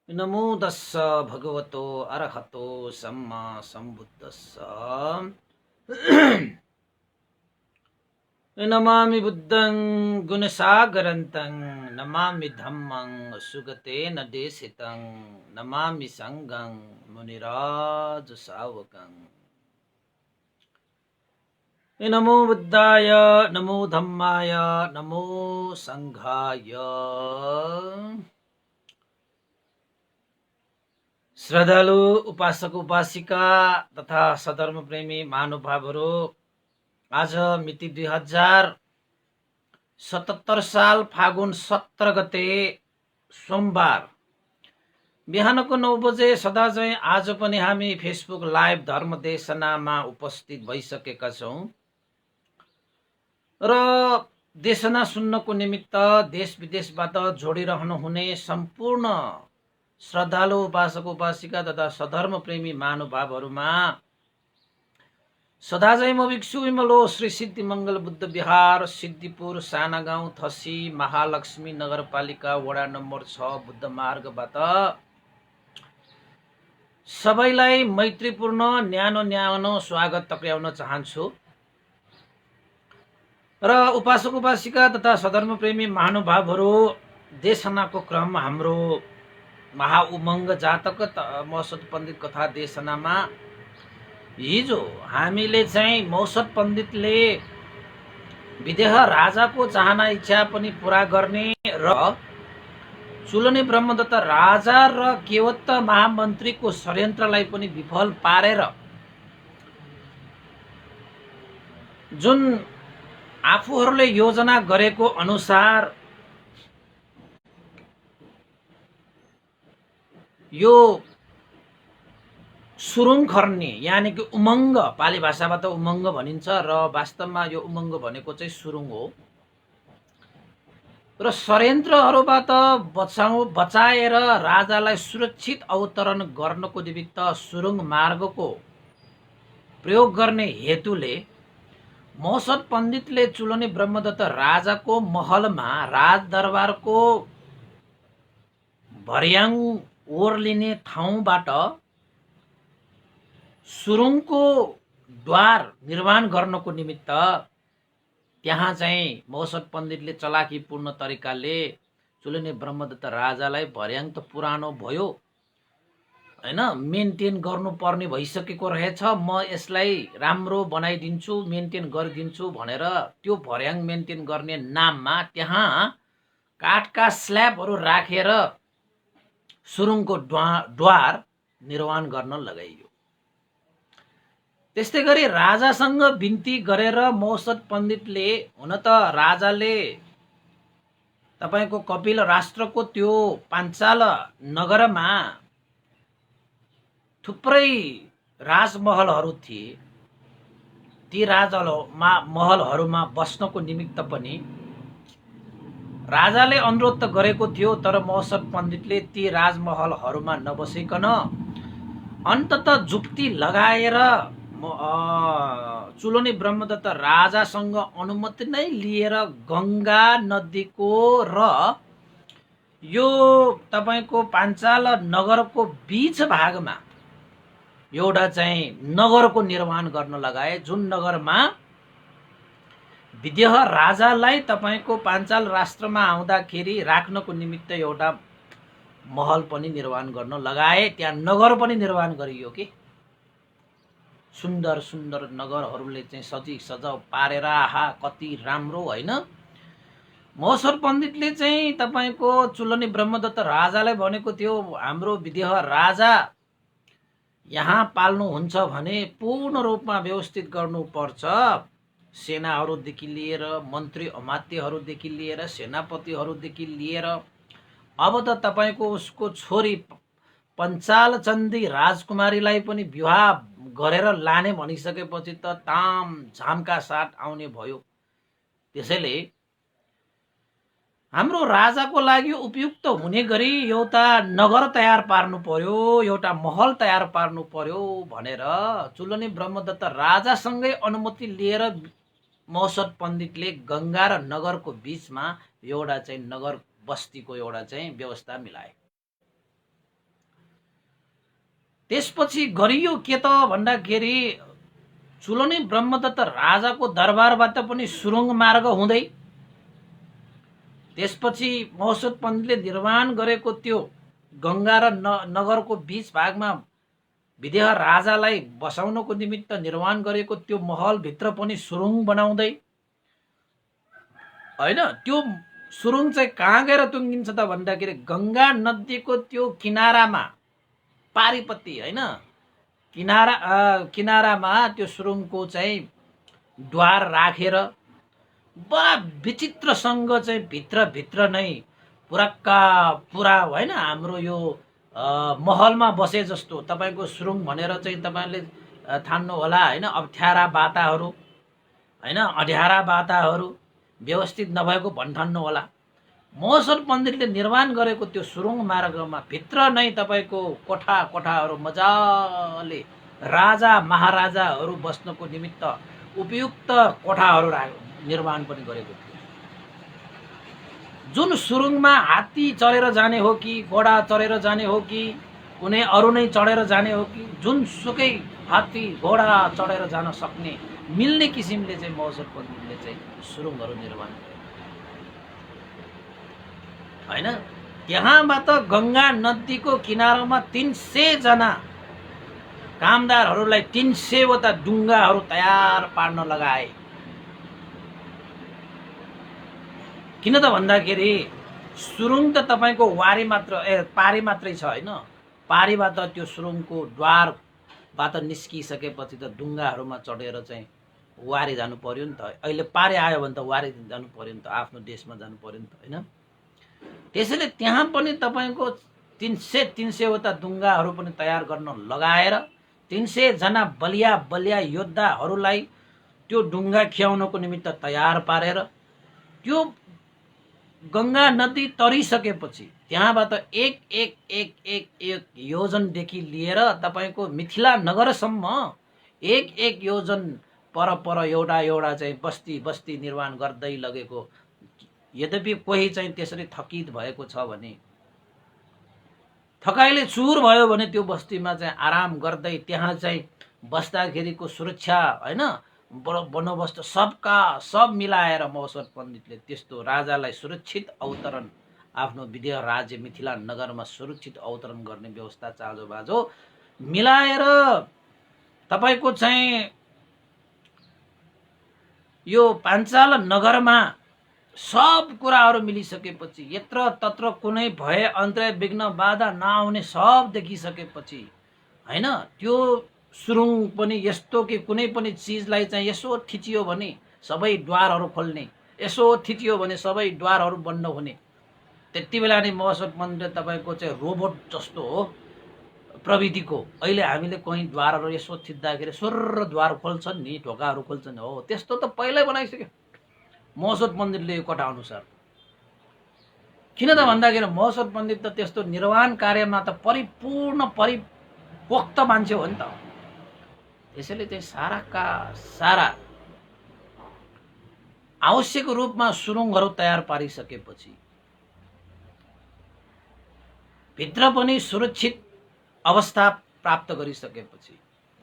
नमो तस्स भगवतो अरहतो सम्मा सम्बुद्धस्स नमामि बुद्धं गुणसागरन्तं नमामि धम्मं सुगतेन देशितं नमामि संघं मुनिराज सावकं नमो बुद्धाय नमो धम्माय नमो संघाय। श्रद्धालु उपासक उपासिका तथा सधर्म प्रेमी महानुभावहरू, आज मिति 2077 साल फागुन 17 गते सोमबार बिहानको 9 बजे सदाझैं आज पनि हामी फेसबुक लाइभ धर्म देशनामा उपस्थित भइसकेका छौँ र देशना सुन्नको निमित्त देश विदेशबाट जोडिरहनु हुने सम्पूर्ण श्रद्धालु उपासक उपासिका तथा सधर्म प्रेमी महानुभावहरूमा सदाझैं म भिक्षु विमलो श्री सिद्धि मङ्गल बुद्ध विहार सिद्धिपुर साना गाउँ थसी महालक्ष्मी नगरपालिका वडा नम्बर 6 बुद्ध मार्गबाट सबैलाई मैत्रीपूर्ण न्यानो न्यानो स्वागत टक्र्याउन चाहन्छु र उपासक उपासिका तथा सधर्म प्रेमी महानुभावहरू, देशनाको क्रम हाम्रो महाउमङ्ग जातक मौसत पण्डित कथा देशनामा हिजो हामीले चाहिँ मौसत पण्डितले विदेह राजाको चाहना इच्छा पनि पूरा गर्ने र चुलने ब्रह्मदत्त राजा र केवट महामन्त्रीको षड्यन्त्रलाई पनि विफल पारेर जुन आफूहरूले योजना गरेको अनुसार यो सुरुङ खर्ने यानि कि उमङ्ग, पाली भाषाबाट उमङ्ग भनिन्छ र वास्तवमा यो उमङ्ग भनेको चाहिँ सुरुङ हो र षड्यन्त्रहरूबाट बचाएर राजालाई सुरक्षित अवतरण गर्नको निमित्त सुरुङ मार्गको प्रयोग गर्ने हेतुले मौसत पण्डितले चुलने ब्रह्मदत्त राजाको महलमा राजदरबारको भर्याङ ओर्लिने ठाउँबाट सुरुङको द्वार निर्माण गर्नको निमित्त त्यहाँ चाहिँ मौसत पण्डितले चलाकीपूर्ण तरिकाले चुलने ब्रह्मदत्त राजालाई भर्याङ त पुरानो भयो हैन, मेन्टेन गर्नुपर्ने भइसकेको रहेछ, म यसलाई राम्रो बनाइदिन्छु मेन्टेन गरिदिन्छु भनेर त्यो भर्याङ मेन्टेन गर्ने नाममा त्यहाँ काठका स्ल्याबहरू राखेर सुरुङको द्वार निर्माण गर्न लगाइयो। त्यस्तै गरी राजासँग बिन्ती गरेर मौसत पण्डितले, हुन त राजाले तपाईको कपिल राष्ट्रको त्यो पाञ्चाल नगरमा थुप्रै राजमहलहरू थिए, ती महलहरूमा बस्नको निमित्त पनि राजाले अनुरोध त गरेको थियो, तर मौसत पण्डितले ती राजमहलहरूमा नबसिकन अन्तत जुक्ति लगाएर चुलने ब्रह्मदत्त राजासँग अनुमति नै लिएर गङ्गा नदीको र यो तपाईको पाञ्चाल नगरको बीच भागमा एउटा चाहिँ नगरको निर्माण गर्न लगाए, जुन नगरमा विदेह राजालाई तपाईको पाञ्चाल राष्ट्रमा आउँदाखेरि राख्नको निमित्त एउटा महल पनि निर्माण गर्न लगाए, त्यहाँ नगर पनि निर्माण गरियो कि सुन्दर सुन्दर नगरहरूले चाहिँ सजी सजाउ पारेर, आहा कति राम्रो हैन। मौसत पण्डितले चाहिँ तपाईको चुलने ब्रह्मदत्त राजालाई भनेको थियो, हाम्रो विदेह राजा यहाँ पाल्नुहुन्छ भने पूर्ण रूपमा व्यवस्थित गर्नुपर्छ, सेनाहरूदेखि लिएर मन्त्री अमात्यहरूदेखि लिएर सेनापतिहरूदेखि लिएर अब त तपाईको उसको छोरी पञ्चाल चन्दी राजकुमारीलाई पनि विवाह गरेर लाने भनिसकेपछि त ताम झामका साथ आउने भयो। त्यसैले हाम्रो राजाको लागि उपयुक्त हुने गरी एउटा नगर तयार पार्नु पर्यो, एउटा महल तयार पार्नु पर्यो भनेर चुलने ब्रह्मदत्त राजासँगै अनुमति लिएर मौसत पण्डितले गङ्गा र नगरको बीचमा एउटा चाहिँ नगर बस्तीको एउटा चाहिँ व्यवस्था मिलाए। त्यसपछि गरियो के त भन्दाखेरि चुलनी ब्रह्मदत्त राजाको दरबारबाट पनि सुरुङ मार्ग हुँदै त्यसपछि महोत्सव पण्डितले निर्माण गरेको त्यो गङ्गा र नगरको बीच भागमा विदेह राजालाई बसाउनको निमित्त निर्माण गरेको त्यो महलभित्र पनि सुरुङ बनाउँदै होइन, त्यो सुरुङ चाहिँ कहाँ गएर टुङ्गिन्छ त भन्दाखेरि गङ्गा नदीको त्यो किनारामा पारिपट्टि होइन, किनारामा त्यो सुरुङको चाहिँ द्वार राखेर बडा विचित्रसँग चाहिँ भित्र नै पुराका पुरा होइन हाम्रो यो महलमा बसे जस्तो तपाईँको सुरुङ भनेर चाहिँ तपाईँले ठान्नु होला होइन, अप्ठ्यारा बाटाहरू होइन, अँध्यारा बाटाहरू व्यवस्थित नभएको भन्ठान्नु होला। महोत्सव पण्डितले निर्माण गरेको त्यो सुरुङ मार्गमा भित्र नै तपाईँको कोठाहरू मजाले राजा महाराजाहरू बस्नको निमित्त उपयुक्त कोठाहरू निर्माण पनि गरेको थियो। जुन सुरुङमा हात्ती चढेर जाने हो कि घोडा चढेर जाने हो कि कुनै अरू नै चढेर जाने हो कि जुनसुकै हात्ती घोडा चढेर जान सक्ने मिल्ने किसिमले चाहिँ महोत्सव पण्डितले चाहिँ सुरुङहरू निर्माण गरे होइन। त्यहाँबाट गङ्गा नदीको किनारामा 300 जना कामदारहरूलाई 300 वटा डुङ्गाहरू तयार पार्न लगाए। किन त भन्दाखेरि सुरुङ त तपाईँको पारी मात्रै छ होइन, पारीबाट त्यो सुरुङको द्वारबाट निस्किसकेपछि त डुङ्गाहरूमा चढेर चाहिँ वारी जानु पर्यो नि त। अहिले पारी आयो भने त वारी जानु पर्यो नि त, आफ्नो देशमा जानु पर्यो नि त होइन। त्यसैले त्यहाँ पनि तपाईँको 300 वटा डुङ्गाहरू पनि तयार गर्न लगाएर 300 जना बलिया योद्धाहरूलाई त्यो डुङ्गा खियाउनको निमित्त तयार पारेर त्यो गङ्गा नदी तरिसकेपछि त्यहाँबाट एक योजनदेखि लिएर तपाईँको मिथिला नगरसम्म एक योजन पर एउटा चाहिँ बस्ती निर्माण गर्दै लगेको। यद्यपि कोही चाहिँ त्यसरी थकित भएको छ भने, थकाइले चुर भयो भने त्यो बस्तीमा चाहिँ आराम गर्दै त्यहाँ चाहिँ बस्दाखेरिको सुरक्षा होइन, बन्दोबस्त सब मिलाएर महोत्सव पण्डितले त्यस्तो राजालाई सुरक्षित अवतरण आफ्नो विदेह राज्य मिथिला नगरमा सुरक्षित अवतरण गर्ने व्यवस्था चाँजोबाजो मिलाएर तपाईँको चाहिँ यो पाञ्चाल नगरमा सब कुराहरू मिलिसकेपछि यत्र तत्र कुनै भय अन्तर्य विघ्न बाधा नआउने सब देखिसकेपछि होइन, त्यो सुरुङ पनि यस्तो कि कुनै पनि चिजलाई चाहिँ यसो थिचियो भने सबै द्वारहरू खोल्ने, यसो थिचियो भने सबै द्वारहरू बन्द हुने। त्यति बेला नै महोत्सव पण्डितले तपाईँको चाहिँ रोबोट जस्तो हो प्रविधिको, अहिले हामीले कहीँ द्वारहरू यसो थिच्दाखेरि स्वर द्वार खोल्छन् नि, ढोकाहरू खोल्छन्, हो त्यस्तो त पहिल्यै बनाइसक्यो महोत्सव पण्डितले यो कोठा अनुसार। किन त भन्दाखेरि महोत्सव पण्डित त त्यस्तो निर्माण कार्यमा त परिपोक्त मान्छे हो नि त। त्यसैले चाहिँ साराका सारा आवश्यक रूपमा सुरुङहरू तयार पारिसकेपछि भित्र पनि सुरक्षित अवस्था प्राप्त गरिसकेपछि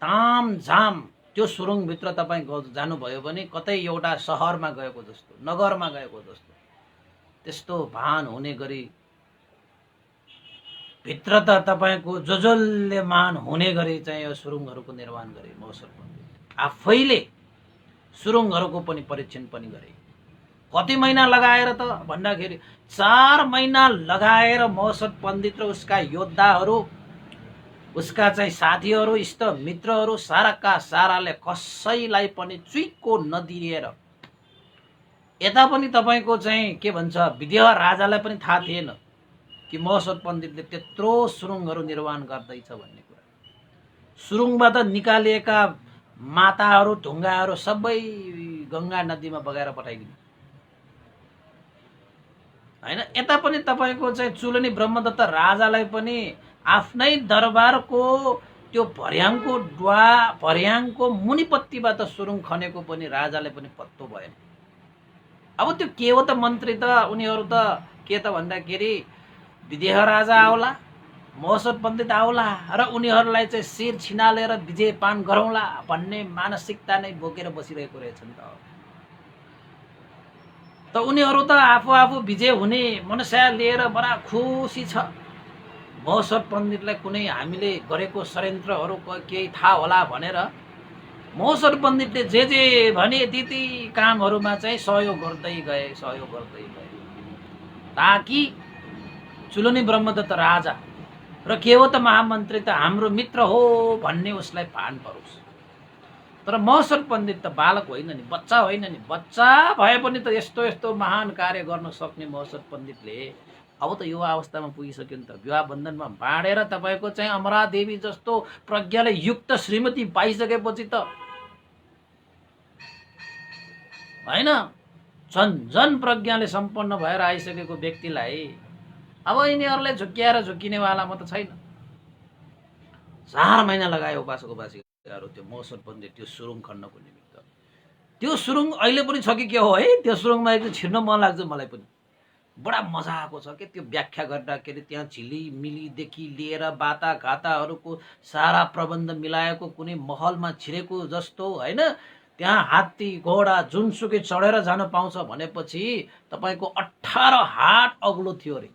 तामझाम त्यो सुरुङभित्र तपाईँ जानुभयो भने कतै एउटा सहरमा गएको जस्तो, नगरमा गएको जस्तो त्यस्तो भान हुने गरी भित्र त तपाईँको जोजल्यमान हुने गरी चाहिँ यो सुरुङहरूको निर्माण गरे महोत्सव पण्डित। आफैले सुरुङहरूको पनि परीक्षण पनि गरे। कति महिना लगाएर त भन्दाखेरि 4 महिना लगाएर महोत्सव पण्डित र उसका योद्धाहरू, उसका चाहिँ साथीहरू, इष्ट मित्रहरू साराका साराले कसैलाई पनि चुइको नदिएर, यता पनि तपाईँको चाहिँ के भन्छ विदेह राजालाई पनि थाहा थिएन कि महोत्सव पण्डितले त्यत्रो सुरुङहरू निर्माण गर्दैछ भन्ने कुरा। सुरुङबाट निकालिएका माताहरू ढुङ्गाहरू सबै गङ्गा नदीमा बगाएर पठाइदिनु होइन। यता पनि तपाईँको चाहिँ चुलनी ब्रह्मदत्त राजालाई पनि आफ्नै दरबारको त्यो भर्याङको मुनिपट्टिबाट सुरुङ खनेको पनि राजाले पनि पत्तो भएन। अब त्यो के हो त मन्त्री त, उनीहरू त के त भन्दाखेरि विदेह राजा आउला महोत्सव पण्डित आउला र उनीहरूलाई चाहिँ शिर छिनालेर विजयपान गरौँला भन्ने मानसिकता नै बोकेर बसिरहेको रहेछन् त उनीहरू त आफू आफू विजय हुने मनसा लिएर बडा खुसी छ। महोत्सव पण्डितलाई कुनै हामीले गरेको षड्यन्त्रहरू केही थाहा होला भनेर महोत्सव पण्डितले जे भने ती कामहरूमा चाहिँ सहयोग गर्दै गए ताकि चुलनी ब्रह्मदत्त राजा र केवट महामन्त्री त हाम्रो मित्र हो भन्ने उसलाई भान परोस्। तर महोत्सव पण्डित त बालक होइन नि, बच्चा होइन नि। बच्चा भए पनि त यस्तो यस्तो महान कार्य गर्न सक्ने महोत्सव पण्डितले अब त युवा अवस्थामा पुगिसक्यो नि त। विवाह बन्धनमा बाँडेर तपाईँको चाहिँ अमरादेवी जस्तो प्रज्ञाले युक्त श्रीमती पाइसकेपछि त होइन, झन् प्रज्ञाले सम्पन्न भएर आइसकेको व्यक्तिलाई अब यिनीहरूले झुक्क्याएर झुक्किनेवाला म त छैन। 4 महिना लगायो उपासकहरू त्यो महोत्सव पण्डित त्यो सुरुङ खन्नको निमित्त। त्यो सुरुङ अहिले पनि छ कि के हो है, त्यो सुरुङमा एकदम छिर्न मन लाग्छ मलाई पनि। बडा मजाको छ के त्यो व्याख्या गर्दाखेरि त्यहाँ झिलिमिलीदेखि लिएर बाटाघाटाहरूको सारा प्रबन्ध मिलाएको कुनै महलमा छिरेको जस्तो होइन। त्यहाँ हात्ती घोडा जुनसुकै चढेर जान पाउँछ भनेपछि तपाईँको 18 हात अग्लो थियो अरे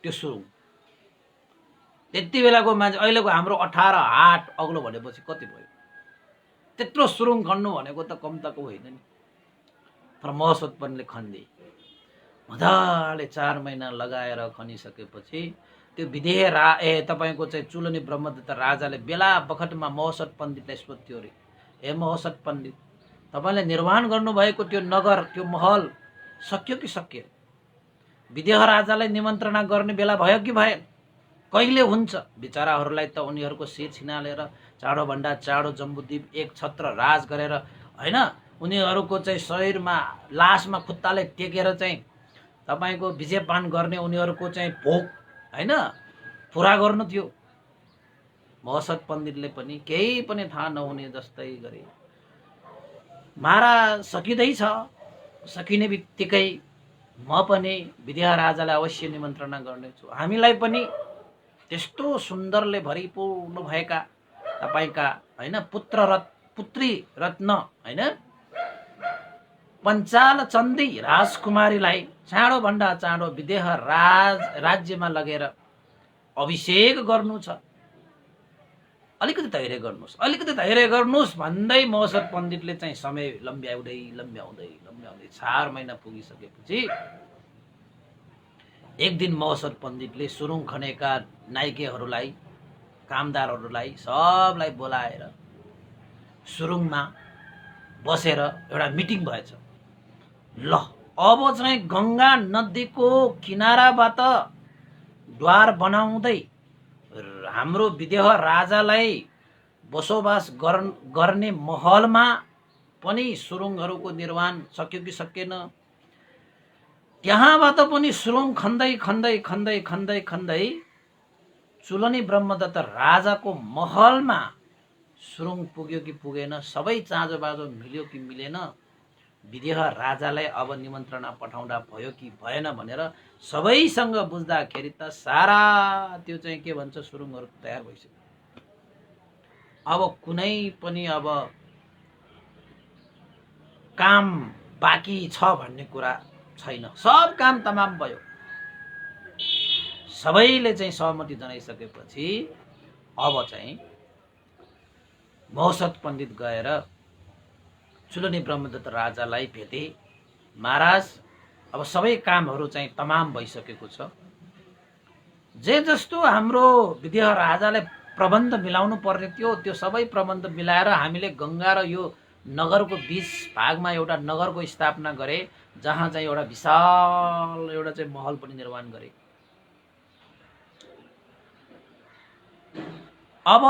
त्यो सुरुङ। त्यति बेलाको मान्छे अहिलेको हाम्रो 18 हात अग्लो भनेपछि कति भयो? त्यत्रो सुरुङ खन्नु भनेको त कम तक होइन नि। तर महोत्सव पण्डितले खनिदिए मजाले 4 महिना लगाएर खनिसकेपछि त्यो विधेय तपाईँको चाहिँ चुलनी ब्रह्मदत्त राजाले बेला बखतमा महोत्सव पण्डितलाई सोध्थ्यो अरे, हे महोत्सव पण्डित, तपाईँले निर्माण गर्नुभएको त्यो नगर त्यो महल सक्यो कि सकिएन? विदेह राजालाई निमन्त्रणा गर्ने बेला भयो कि भएन? कहिले हुन्छ? बिचराहरूलाई त उनीहरूको शिर छिनालेर चाँडोभन्दा चाँडो जम्बुद्वीप एक छत्र राज गरेर होइन, उनीहरूको चाहिँ शरीरमा लासमा खुट्टाले टेकेर चाहिँ तपाईँको विजयपान गर्ने उनीहरूको चाहिँ भोक होइन पुरा गर्नु थियो। महोत्सव पण्डितले पनि केही पनि थाहा नहुने जस्तै गरे महाराज सकिँदैछ, सकिने बित्तिकै म पनि विदेह राजालाई अवश्य निमन्त्रणा गर्नेछु। हामीलाई पनि त्यस्तो सुन्दरले भरिपूर्ण भएका तपाईँका होइन पुत्री रत्न होइन पञ्चाल चन्दी राजकुमारीलाई चाँडोभन्दा चाँडो विदेह राज्यमा लगेर अभिषेक गर्नु छ। अलिकति धैर्य गर्नुहोस् भन्दै महोत्सव पण्डितले चाहिँ समय लम्ब्याउँदै 4 महिना पुगिसकेपछि एक दिन महोत्सव पण्डितले सुरुङ खनेका नाइकेहरूलाई कामदारहरूलाई सबलाई बोलाएर सुरुङमा बसेर एउटा मिटिङ भएछ। ल अब चाहिँ गङ्गा नदीको किनाराबाट द्वार बनाउँदै हाम्रो विदेह राजालाई बसोबास गर्ने महलमा पनि सुरुङहरूको निर्माण सक्यो कि सकेन? त्यहाँबाट पनि सुरुङ खन्दै चुलनी ब्रह्मदत्त राजाको महलमा सुरुङ पुग्यो कि पुगेन? सबै चाँजो बाँजो मिल्यो कि मिलेन? विदेह राजालाई अब निमन्त्रणा पठाउँदा भयो कि भएन भनेर सबैसँग बुझ्दाखेरि त सारा त्यो चाहिँ के भन्छ सुरुङहरू तयार भइसक्यो। अब कुनै पनि अब काम बाँकी छ भन्ने कुरा छैन, सब काम तमाम भयो। सबैले चाहिँ सहमति जनाइसकेपछि अब चाहिँ महोत्सव पण्डित गएर चुलनी ब्रह्मदत्त राजालाई भेटे। महाराज अब सबै कामहरू चाहिँ तमाम भइसकेको छ, जे जस्तो हाम्रो विदेह राजाले प्रबन्ध मिलाउनु पर्ने थियो त्यो सबै प्रबन्ध मिलाएर हामीले गङ्गा र यो नगरको बीच भागमा एउटा नगरको स्थापना गरे, जहाँ चाहिँ एउटा विशाल एउटा चाहिँ महल पनि निर्माण गरे। अब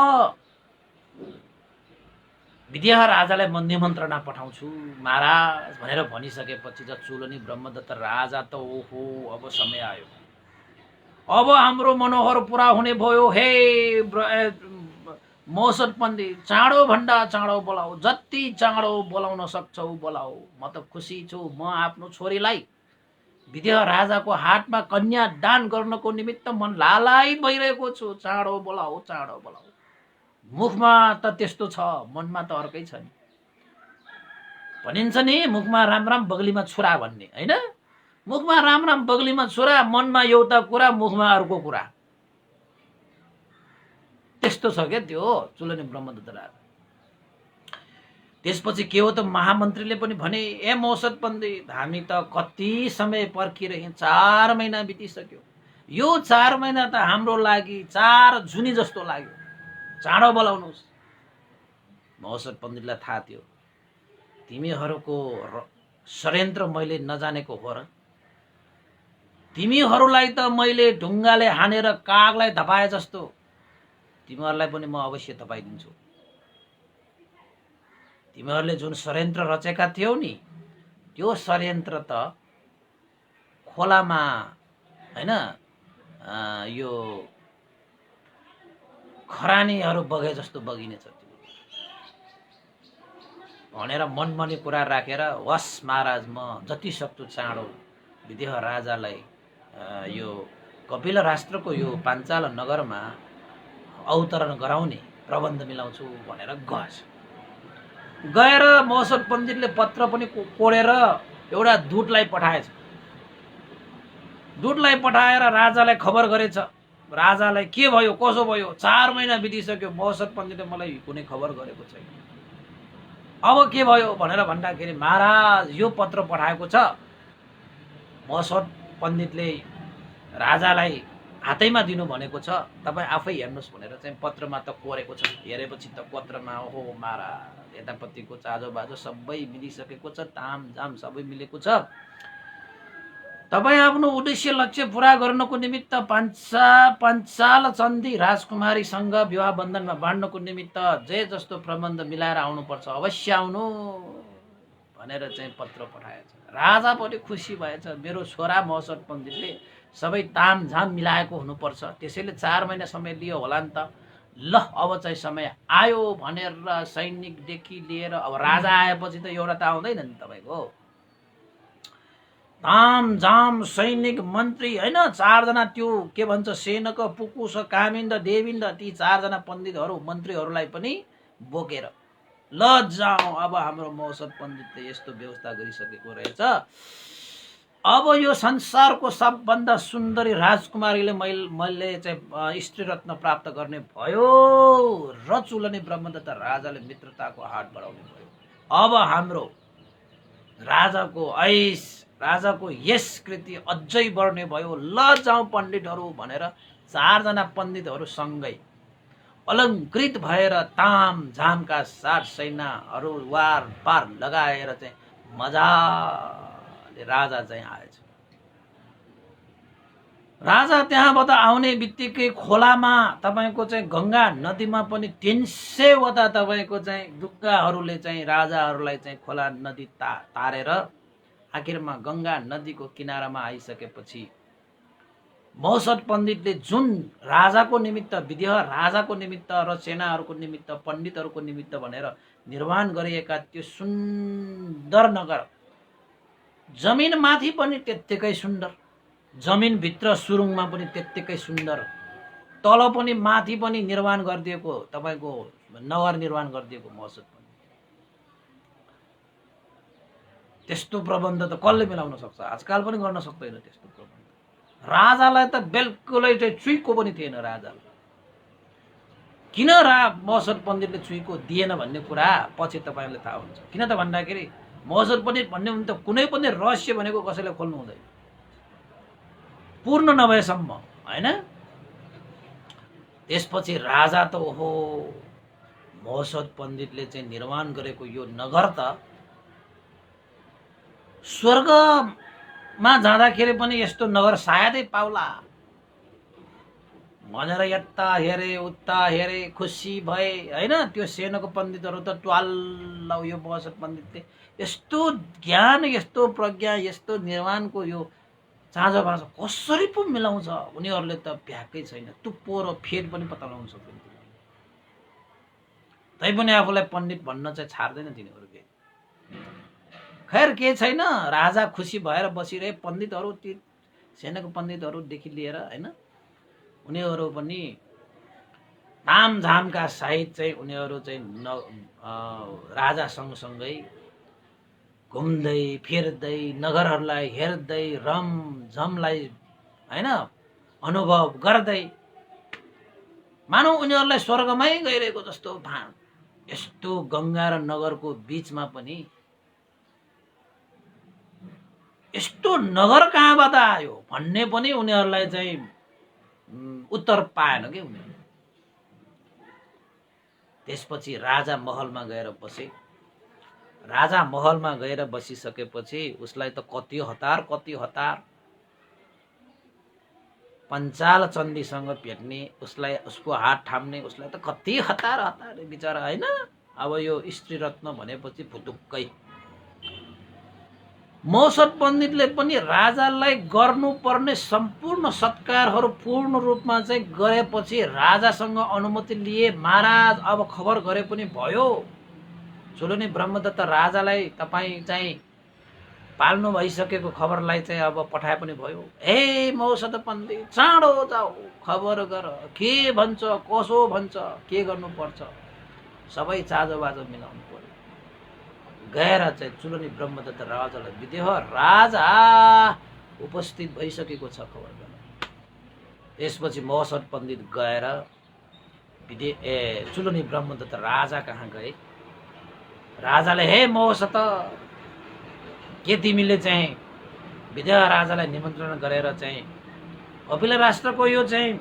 विदेह राजालाई म निमन्त्रणा पठाउँछु महाराज भनेर भनिसकेपछि त चुलनी ब्रह्मदत्त राजा त ओहो अब समय आयो, अब हाम्रो मनोहर पुरा हुने भयो। हे महोत्सव पण्डित, चाँडोभन्दा चाँडो बोलाऊ, जति चाँडो बोलाउन सक्छौ बोलाऊ। म त खुसी छु, म आफ्नो छोरीलाई विदेह राजाको हातमा कन्या दान गर्नको निमित्त मन लालायित भइरहेको छु। चाँडो बोलाऊ, चाँडो बोलाऊ। मुखमा त त्यस्तो छ, मनमा त अर्कै छ नि। भनिन्छ नि मुखमा राम राम बगलीमा छुरा भन्ने, होइन? मुखमा राम राम बगलीमा छुरा, मनमा एउटा कुरा, मुखमा अर्को कुरा। त्यस्तो छ क्या त्यो चुलनी ब्रह्मदत्त राजा। त्यसपछि के हो त, महामन्त्रीले पनि भने, ए मौसत पण्डित, हामी त कति समय पर्खिरह्यौँ, 4 महिना बितिसक्यो। यो 4 महिना त हाम्रो लागि 4 जुनी जस्तो लाग्यो। चाँडो बोलाउनुहोस्। मौसत पण्डितलाई थाहा थियो तिमीहरूको षड्यन्त्र मैले नजानेको हो र? तिमीहरूलाई त मैले ढुङ्गाले हानेर कागलाई धपाए जस्तो तिमीहरूलाई पनि म अवश्य धपाइदिन्छु। तिमीहरूले जुन षड्यन्त्र रचेका थियौ नि, त्यो षड्यन्त्र त खोलामा, होइन, यो खरानीहरू बगे जस्तो बगिनेछ भनेर मनमनी कुरा राखेर, वस महाराज, म जति सक्छु चाँडो विदेह राजालाई यो कपिल राष्ट्रको यो पाञ्चाल नगरमा अवतरण गराउने प्रबन्ध मिलाउँछु भनेर गएछ। गएर मौसत पण्डितले पत्र पनि कोडेर एउटा दूतलाई पठाएछ। दूतलाई पठाएर राजालाई खबर गरेछ। राजालाई के भयो, कसो भयो, 4 महिना बितिसक्यो, मौसत पण्डितले मलाई कुनै खबर गरेको छैन, अब के भयो भनेर भन्दाखेरि, महाराज यो पत्र पठाएको छ। मौसत पण्डितले राजालाई हातैमा दिनु भनेको छ, तपाईँ आफै हेर्नुहोस् भनेर चाहिँ पत्रमा त कोरेको छ। हेरेपछि त पत्रमा, ओहो महाराज, यतापट्टिको चाँजो बाजो सबै मिलिसकेको छ, तामझाम सबै मिलेको छ। तपाईँ आफ्नो उद्देश्य लक्ष्य पुरा गर्नको निमित्त पाञ्चाल चन्दी राजकुमारीसँग विवाह बन्धनमा बाँड्नको निमित्त जे जस्तो प्रबन्ध मिलाएर आउनुपर्छ, अवश्य आउनु भनेर चाहिँ पत्र पठाएछ। राजा पनि खुसी भएछ, मेरो छोरा मौसत पण्डितले सबै तामझाम मिलाएको हुनुपर्छ, त्यसैले 4 महिना समय लियो होला नि त। ल अब चाहिँ समय आयो भनेर सैनिकदेखि लिएर, अब राजा आएपछि त एउटा त आउँदैन नि तपाईँको, तामझाम सैनिक मन्त्री, होइन, 4 जना त्यो के भन्छ सेनक पुकुस कामिन्द देविन्द, ती 4 जना पण्डितहरू मन्त्रीहरूलाई पनि बोकेर ल जाउँ, अब हाम्रो मौसत पण्डितले यस्तो व्यवस्था गरिसकेको रहेछ, अब यो संसारको सबभन्दा सुन्दरी राजकुमारीले मैले चाहिँ स्त्री रत्न प्राप्त गर्ने भयो र चुलनी ब्रह्मदत्त राजाले मित्रताको हात बढाउने भयो। अब हाम्रो राजाको ऐश, राजाको यस कृति अझै बढ्ने भयो, ल जाउँ पण्डितहरू भनेर 4 जना पण्डितहरू सँगै अलङ्कृत भएर तामझामका साथ सेनाहरू वार पार लगाएर चाहिँ मजाले राजा चाहिँ आएछ। राजा त्यहाँबाट आउने बित्तिकै खोलामा तपाईँको चाहिँ गङ्गा नदीमा पनि 300वटा तपाईँको चाहिँ डुङ्गाहरूले चाहिँ राजाहरूलाई चाहिँ खोला नदी तारेर आखिरमा गङ्गा नदीको किनारामा आइसकेपछि मौसत पण्डितले जुन राजाको निमित्त, विदेह राजाको निमित्त र सेनाहरूको निमित्त, पण्डितहरूको निमित्त भनेर निर्माण गरिएका त्यो सुन्दर नगर, जमिन माथि पनि त्यत्तिकै सुन्दर, जमिनभित्र सुरुङमा पनि त्यत्तिकै सुन्दर, तल पनि माथि पनि निर्माण गरिदिएको तपाईँको नगर निर्माण गरिदिएको मौसत पण्डित। त्यस्तो प्रबन्ध त कसले मिलाउन सक्छ? आजकाल पनि गर्न सक्दैन त्यस्तो प्रबन्ध। राजालाई त बिल्कुलै चाहिँ चुइको पनि थिएन। राजालाई किन मौसत पण्डितले चुइको दिएन भन्ने कुरा पछि तपाईँले थाहा हुन्छ। किन त भन्दाखेरि मौसत पण्डित भन्ने भने त कुनै पनि रहस्य भनेको कसैले खोल्नु हुँदैन पूर्ण नभएसम्म, होइन? त्यसपछि राजा त ओहो, मौसत पण्डितले चाहिँ निर्माण गरेको यो नगर त स्वर्गमा जाँदाखेरि पनि यस्तो नगर सायदै पाउला भनेर यता हेरे उता हेरे, खुसी भए, होइन? त्यो सेनको पण्डितहरू त ट्वाल्ल, यो मौसत पण्डितले यस्तो ज्ञान, यस्तो प्रज्ञा, यस्तो निर्माणको यो चाँजो बाँझो कसरी पो मिलाउँछ? उनीहरूले त भ्याएकै छैन, टुप्पो र फेद पनि पत्ता लगाउन सक्दैन। तैपनि आफूलाई पण्डित भन्न चाहिँ छाड्दैन तिनीहरू। खैर के छैन, राजा खुसी भएर बसिरहे। पण्डितहरू, ती सेनाको पण्डितहरूदेखि लिएर होइन, उनीहरू पनि तामझामका सहित चाहिँ उनीहरू चाहिँ राजा सँगसँगै घुम्दै फिर्दै नगरहरूलाई हेर्दै रमझमलाई होइन अनुभव गर्दै मानौ उनीहरूलाई स्वर्गमै गइरहेको जस्तो भान। यस्तो गङ्गा र नगरको बीचमा पनि यस्तो नगर कहाँबाट आयो भन्ने पनि उनीहरूलाई चाहिँ उत्तर पाएन कि उनीहरू। त्यसपछि राजा महलमा गएर बसे। राजा महलमा गएर बसिसकेपछि उसलाई त कति हतार पञ्चाल चण्डीसँग भेट्ने, उसलाई उसको हात थाम्ने, उसलाई त कति हतार बिचरा होइन। अब यो स्त्री रत्न भनेपछि फुटुक्कै। मौसर पण्डितले पनि राजालाई गर्नुपर्ने सम्पूर्ण सत्कारहरू पूर्ण रूपमा चाहिँ गरेपछि राजासँग अनुमति लिए। महाराज अब खबर गरे पनि भयो, चुलुनी ब्रह्मदत्त राजालाई तपाईँ चाहिँ पाल्नु भइसकेको खबरलाई चाहिँ अब पठाए पनि भयो। हे मौसर पण्डित, चाँडो जाऊ, खबर गर, के भन्छ, कसो भन्छ, के गर्नुपर्छ, सबै चाँजो बाजो मिलाउनु पर्यो। गएर चाहिँ चुलुनी ब्रह्मदत्त राजालाई विदेह राजा उपस्थित भइसकेको छ खबर गर्न। त्यसपछि मौसर पण्डित गएर चुलुनी ब्रह्मदत्त राजा कहाँ गए। राजाले हे मौसत, के तिमीले चाहिँ विदेह राजालाई निमन्त्रण गरेर चाहिँ कपिल राष्ट्रको यो चाहिँ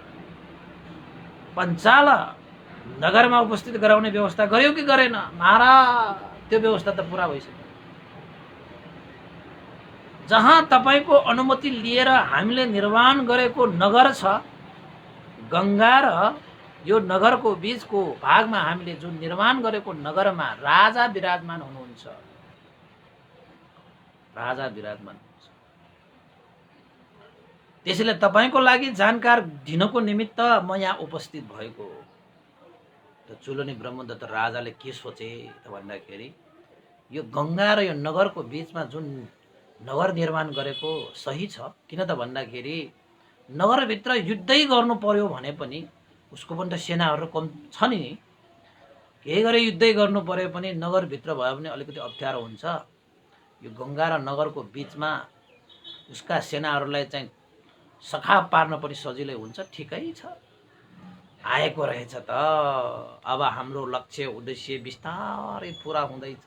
पञ्चाल नगरमा उपस्थित गराउने व्यवस्था गर्यो कि गरेन? महाराज, त्यो व्यवस्था त पुरा भइसक्यो। जहाँ तपाईको अनुमति लिएर हामीले निर्माण गरेको नगर छ, गङ्गा र यो नगरको बीचको भागमा हामीले जुन निर्माण गरेको नगरमा राजा विराजमान हुनुहुन्छ। राजा विराजमान हुनुहुन्छ। त्यसैले तपाईको लागि जानकार दिनको निमित्त म यहाँ उपस्थित भएको हो। त चुलुनी ब्रह्मदत्त राजाले के सोचे त भन्दाखेरि यो गङ्गा र यो नगरको बीचमा जुन नगर निर्माण गरेको सही छ। किन त भन्दाखेरि नगरभित्र युद्धै गर्नु पर्यो भने पनि उसको पनि त सेनाहरू कम छ नि। केही गरे युद्धै गर्नु पर्यो पनि नगरभित्र भयो भने अलिकति अप्ठ्यारो हुन्छ। यो गङ्गा र नगरको बीचमा उसका सेनाहरूलाई चाहिँ सखाप पार्न पनि सजिलै हुन्छ। ठिकै छ, आएको रहेछ त। अब हाम्रो लक्ष्य उद्देश्य बिस्तारै पुरा हुँदैछ।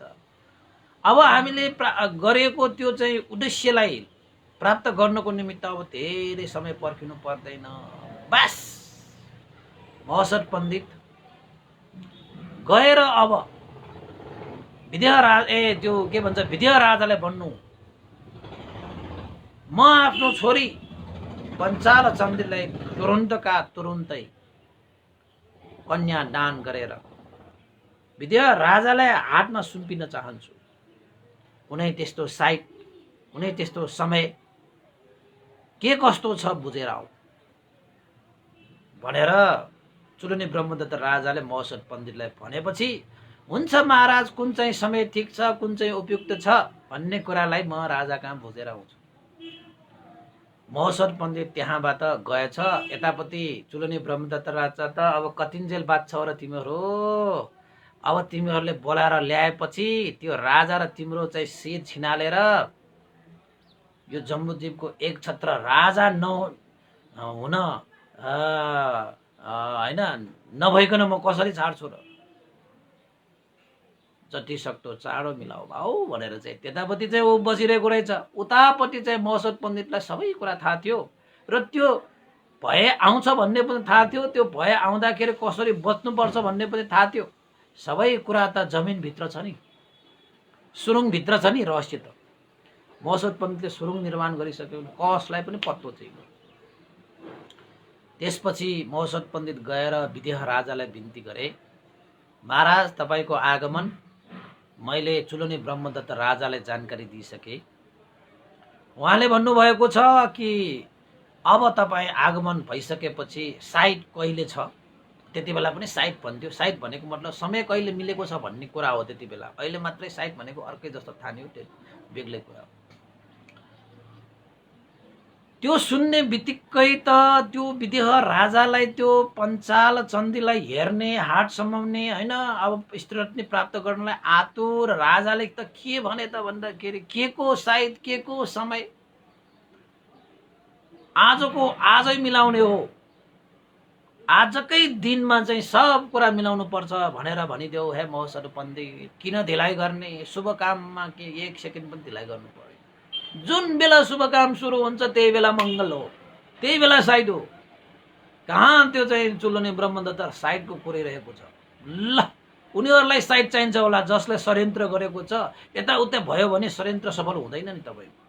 अब हामीले गरेको त्यो चाहिँ उद्देश्यलाई प्राप्त गर्नको निमित्त अब धेरै समय पर्खिनु पर्दैन। बस मौसर पण्डित गएर अब त्यो के भन्छ विदेह राजालाई भन्नु, म आफ्नो छोरी पञ्चाल चण्डीलाई तुरुन्तका तुरुन्तै कन्या दान गरेर विदेह राजालाई हातमा सुम्पिन चाहन्छु। कुनै त्यस्तो साइट, कुनै त्यस्तो समय के कस्तो छ बुझेर आऊ भनेर चुलुनी ब्रह्मदत्त राजाले मौसर पण्डितलाई भनेपछि, हुन्छ महाराज, कुन चाहिँ समय ठिक छ, कुन चाहिँ उपयुक्त छ भन्ने कुरालाई म राजा कहाँ बुझेर आउँछु। मौसर पण्डित त्यहाँबाट गएछ। यतापट्टि चुलुनी ब्रह्मदत्त राजा त अब कतिन्जेल बात छ र तिमीहरू, अब तिमीहरूले बोलाएर ल्याएपछि त्यो राजा र तिम्रो चाहिँ शिर छिनालेर यो जम्बुद्वीपको एक छत्र राजा हुन होइन नभइकन म कसरी छाड्छु र? जति सक्दो चाँडो मिलाऊ भाउ भनेर चाहिँ त्यतापट्टि चाहिँ ऊ बसिरहेको रहेछ। उतापट्टि चाहिँ मौसर पण्डितलाई सबै कुरा थाहा थियो र त्यो भए आउँछ भन्ने पनि थाहा थियो। त्यो भए आउँदाखेरि कसरी बच्नुपर्छ भन्ने पनि थाहा थियो। सबै कुरा त जमिनभित्र छ नि, सुरुङभित्र छ नि रहस्य त। मौसर पण्डितले सुरुङ निर्माण गरिसक्यो, कसलाई पनि पत्तो छैन। त्यसपछि मौसर पण्डित गएर विदेह राजालाई बिन्ती गरे, महाराज, तपाईँको आगमन मैले चुलुनी ब्रह्मदत्त राजालाई जानकारी दिइसके। उहाँले भन्नुभएको छ कि अब तपाईँ आगमन भइसकेपछि साइट कहिले छ त्यति बेला पनि साइत भन्थ्यो। साइत भनेको मतलब समय कहिले मिलेको छ भन्ने कुरा हो त्यति बेला। अहिले मात्रै साइत भनेको अर्कै जस्तो ठान्यो, त्यो बेग्लै कुरा हो। त्यो सुन्ने बित्तिकै त त्यो विदेह राजालाई त्यो पञ्चाल चन्दीलाई हेर्ने, हात समाउने होइन, अब स्त्रीरत्न प्राप्त गर्नलाई आतुर राजाले त के भने त भन्दाखेरि के को साइत, के को समय, आजको आजै मिलाउने हो, आजकै दिनमा चाहिँ सब कुरा मिलाउनु पर्छ भनेर भनिदेऊ हे महोत्सव पण्डित। किन ढिलाइ गर्ने, शुभ काममा के एक सेकेन्ड पनि ढिलाइ गर्नु पर्यो। जुन बेला शुभ काम सुरु हुन्छ त्यही बेला मङ्गल हो, त्यही बेला साइड हो। कहाँ त्यो चाहिँ चुलोनी ब्रह्मदत्त साइडको कुरिरहेको छ। ल उनीहरूलाई साइड चाहिन्छ होला जसले षड्यन्त्र गरेको छ। यताउता भयो भने षड्यन्त्र सफल हुँदैन नि। तपाईँको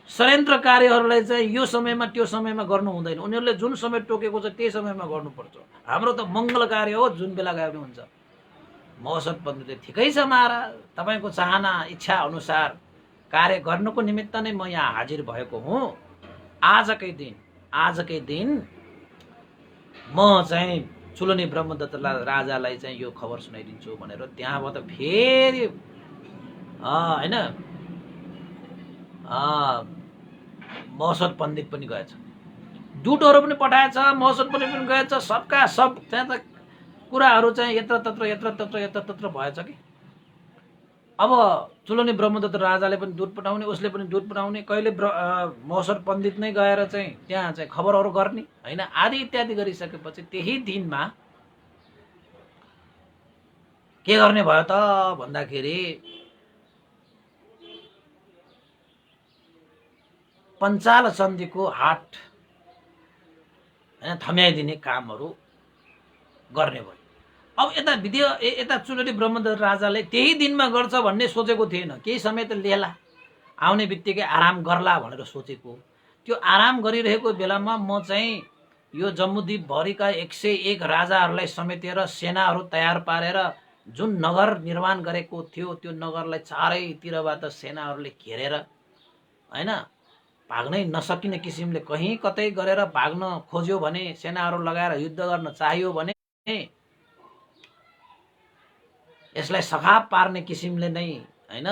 षड्यन्त्र कार्यहरूलाई चाहिँ यो समयमा त्यो समयमा गर्नु हुँदैन। उनीहरूले जुन समय टोकेको छ त्यही समयमा गर्नुपर्छ। हाम्रो त मङ्गल कार्य हो, जुन बेला गर्नु हुन्छ। महोत्सव पण्डितले ठिकै छ महाराज, तपाईँको चाहना इच्छा अनुसार कार्य गर्नुको निमित्त नै म यहाँ हाजिर भएको हुँ। आजकै दिन म चाहिँ चुलोनी ब्रह्मदत्त राजालाई चाहिँ यो खबर सुनाइदिन्छु भनेर त्यहाँबाट फेरि होइन महोत्सव पण्डित पनि गएछ, दूतहरू पनि पठाएछ, महोत्सव पण्डित पनि गएछ। सबका सब त्यहाँ त कुराहरू चाहिँ यत्र तत्र भएछ कि। अब चुलोनी ब्रह्मदत्त राजाले पनि दूत पठाउने, उसले पनि दूत पठाउने, कहिले महोत्सव पण्डित नै गएर चाहिँ त्यहाँ चाहिँ खबरहरू गर्ने होइन, आदि इत्यादि गरिसकेपछि त्यही दिनमा के गर्ने भयो त भन्दाखेरि पञ्चाल चन्दीको हाट होइन थम्याइदिने कामहरू गर्ने भयो। अब यता चुलोनी ब्रह्मदत्त राजाले त्यही दिनमा गर्छ भन्ने सोचेको थिएन। केही समय त लिएला, आउने बित्तिकै आराम गर्ला भनेर सोचेको। त्यो आराम गरिरहेको बेलामा म चाहिँ यो जम्बूद्वीप भरिका 101 राजाहरूलाई समेटेर सेनाहरू तयार पारेर जुन नगर निर्माण गरेको थियो त्यो नगरलाई चारैतिरबाट सेनाहरूले घेरेर होइन भाग्नै नसकिने किसिमले कहीँ कतै गरेर भाग्न खोज्यो भने, सेनाहरू लगाएर युद्ध गर्न चाहियो भने यसलाई सखाप पार्ने किसिमले नै होइन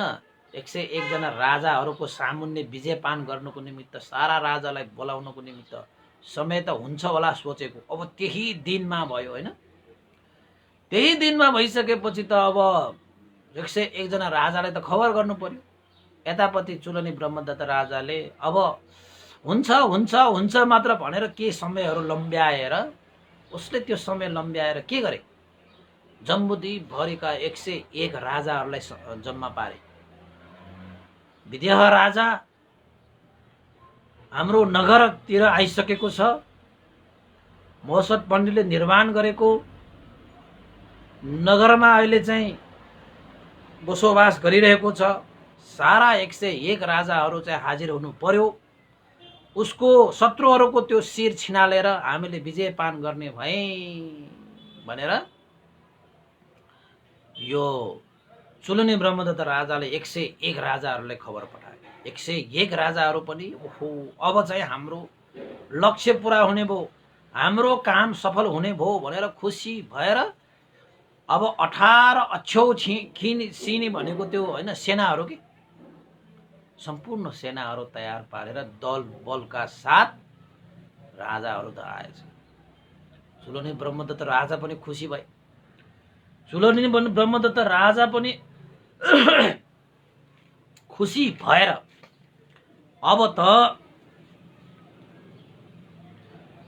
101 जना राजाहरूको सामुन्ने विजयपान गर्नुको निमित्त, सारा राजालाई बोलाउनको निमित्त समय त हुन्छ होला सोचेको। अब त्यही दिनमा भयो होइन। त्यही दिनमा भइसकेपछि त अब 101 जना राजालाई त खबर गर्नु पर्यो। यतापट्टि चुलोनी ब्रह्मदत्त राजाले अब हुन्छ मात्र भनेर के समयहरू लम्ब्याएर उसले त्यो समय लम्ब्याएर के गरे, जम्बूद्वीप भरिका 101 राजाहरूलाई जम्मा पारे। विदेह राजा हाम्रो नगरतिर आइसकेको छ। महोत्सव पण्डितले निर्माण गरेको नगरमा अहिले चाहिँ बसोबास गरिरहेको छ। सारा 101 राजाहरू चाहिँ हाजिर हुनु पर्यो। उसको शत्रुहरूको त्यो शिर छिनालेर हामीले विजयपान गर्ने भए भनेर यो चुलोनी ब्रह्मदत्त राजाले 101 राजाहरूलाई खबर पठाए। 101 राजाहरू पनि ओहो अब चाहिँ हाम्रो लक्ष्य पुरा हुने भयो, हाम्रो काम सफल हुने भयो भनेर खुसी भएर अब 18 अक्षौ सिनी भनेको त्यो होइन सेनाहरू कि सम्पूर्ण सेनाहरू तयार पारेर दल बलका साथ राजाहरू त आएछ। चुलोनी ब्रह्मदत्त राजा पनि खुसी भए। चुलोनी ब्रह्मदत्त राजा पनि खुसी भएर अब त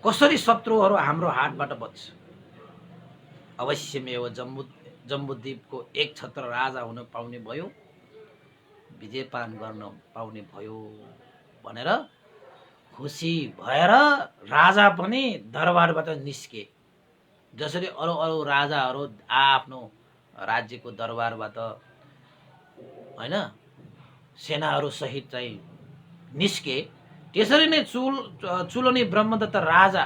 कसरी शत्रुहरू हाम्रो हातबाट बच्छ, अवश्यमेव जम्बूद्वीपको एक छत्र राजा हुन पाउने भयो, विजयपान गर्न पाउने भयो भनेर खुसी भएर राजा पनि दरबारबाट निस्के। जसरी अरू राजाहरू आफ्नो राज्यको दरबारबाट होइन सेनाहरू सहित चाहिँ निस्के, त्यसरी नै चुलोनी ब्रह्मदत्त राजा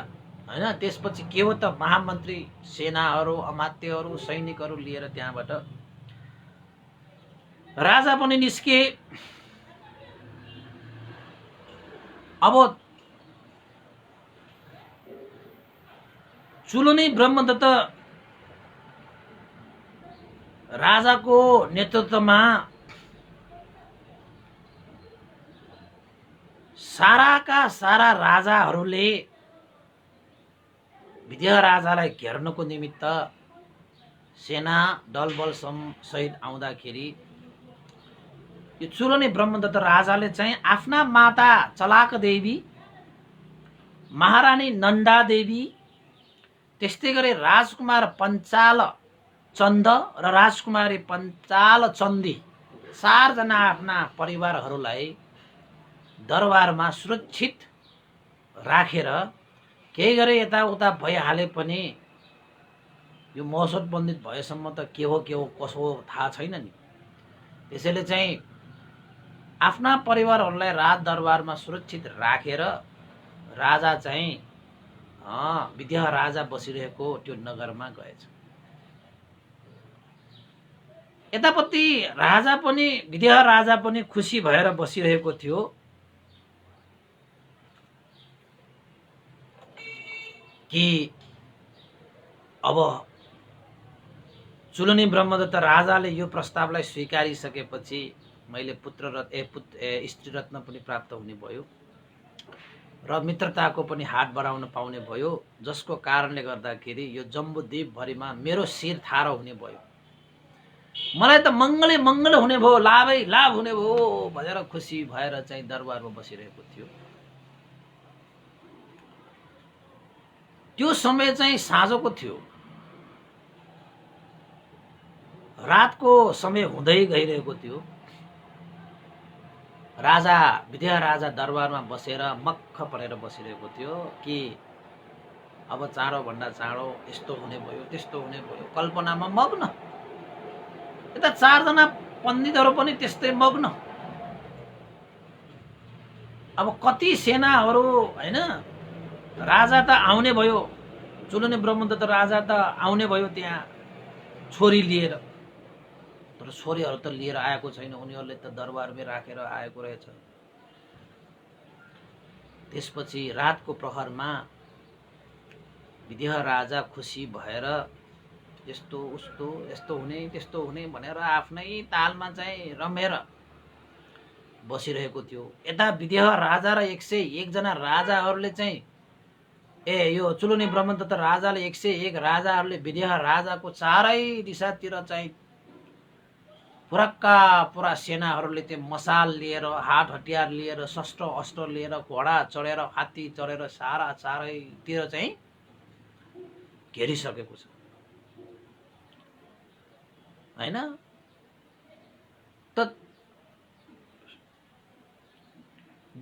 होइन त्यसपछि के हो त महामन्त्री सेनाहरू अमात्यहरू सैनिकहरू लिएर त्यहाँबाट राजा पनि निस्के। अब चुलनी ब्रह्मदत्त राजाको नेतृत्वमा साराका सारा राजाहरूले विदेह राजालाई घेर्नको निमित्त सेना दलबल सहित आउँदाखेरि यो चुलनी ब्रह्मदत्त राजाले चाहिँ आफ्ना माता चलाक देवी, महारानी नन्दा देवी, त्यस्तै गरी राजकुमार पञ्चाल चन्द र राजकुमारी पञ्चाल चन्दी 4 जना आफ्ना परिवारहरूलाई दरबारमा सुरक्षित राखेर केही गरे यताउता भइहाले पनि यो महोत्सव बन्दित भएसम्म त के हो कसो हो थाहा छैन नि। त्यसैले चाहिँ आफ्ना परिवारहरूलाई राज दरबारमा सुरक्षित राखेर राजा चाहिँ विदेह राजा बसिरहेको त्यो नगरमा गएछ। यतापट्टि राजा पनि विदेह राजा पनि खुसी भएर बसिरहेको थियो। कि अब चुलनी ब्रह्मदत्त राजाले यो प्रस्तावलाई स्वीकारिसकेपछि मैले स्त्री रत्न पनि प्राप्त हुने भयो र मित्रताको पनि हात बढाउन पाउने भयो, जसको कारणले गर्दाखेरि यो जम्बूद्वीपभरिमा मेरो शिर थारो हुने भयो। मलाई त मङ्गलै मङ्गल हुने भयो, लाभै लाभ हुने भयो भनेर खुसी भएर चाहिँ दरबारमा बसिरहेको थियो। त्यो समय चाहिँ साँझको थियो, रातको समय हुँदै गइरहेको थियो। राजा विदेह राजा दरबारमा बसेर मक्ख परेर बसिरहेको थियो कि अब चाँडो भन्दा चाँडो यस्तो हुने भयो त्यस्तो हुने भयो, कल्पनामा मग्न। यता 4 जना पण्डितहरू पनि त्यस्तै मग्न। अब कति सेनाहरू हैन, राजा त आउने भयो, चुलनी ब्रह्मदत्त राजा त आउने भयो त्यहाँ छोरी लिएर, तर छोरीहरू त लिएर आएको छैन, उनीहरूले त दरबारमै राखेर आएको रहेछ। त्यसपछि रातको प्रहरमा विदेह राजा खुसी भएर यस्तो उस्तो यस्तो हुने त्यस्तो हुने भनेर आफ्नै तालमा चाहिँ रमेर बसिरहेको थियो। यता विदेह राजा र 101 जना राजाहरूले चाहिँ यो चुलनी ब्रह्मदत्त राजाले 101 राजाहरूले विदेह राजाको चारै दिशातिर चाहिँ पुरक्का पुरा सेनाहरूले त्यो मसाल लिएर, हात हतियार लिएर, शस्त्र अस्त्र लिएर, घोडा चढेर, हात्ती चढेर सारा चारैतिर चाहिँ घेरिसकेको छ हैन। त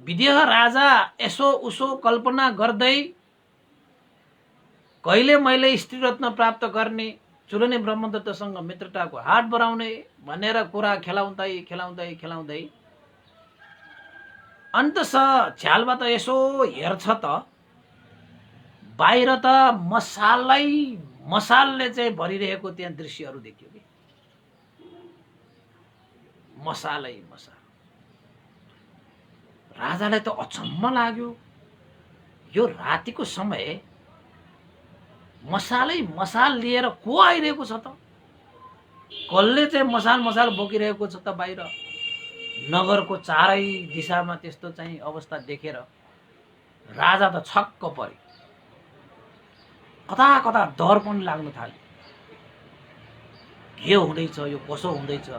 विदेह राजा यसो उसो कल्पना गर्दै कहिले मैले स्त्री रत्न प्राप्त गर्ने, चुलनी ब्रह्मदत्तसँग मित्रताको हात बढाउने भनेर कुरा खेलाउँदै अन्तस झ्यालबाट यसो हेर्छ त बाहिर त मसालले चाहिँ भरिरहेको त्यहाँ दृश्यहरू देखियो कि मसाल। राजालाई त अचम्म लाग्यो, यो रातिको समय मसाल लिएर को आइरहेको छ त, कसले चाहिँ मसाल बोकिरहेको छ त बाहिर। नगरको चारै दिशामा त्यस्तो चाहिँ अवस्था देखेर राजा त छक्क परे, कता डर पनि लाग्न थाल्यो। के हुँदैछ, यो कसो हुँदैछ।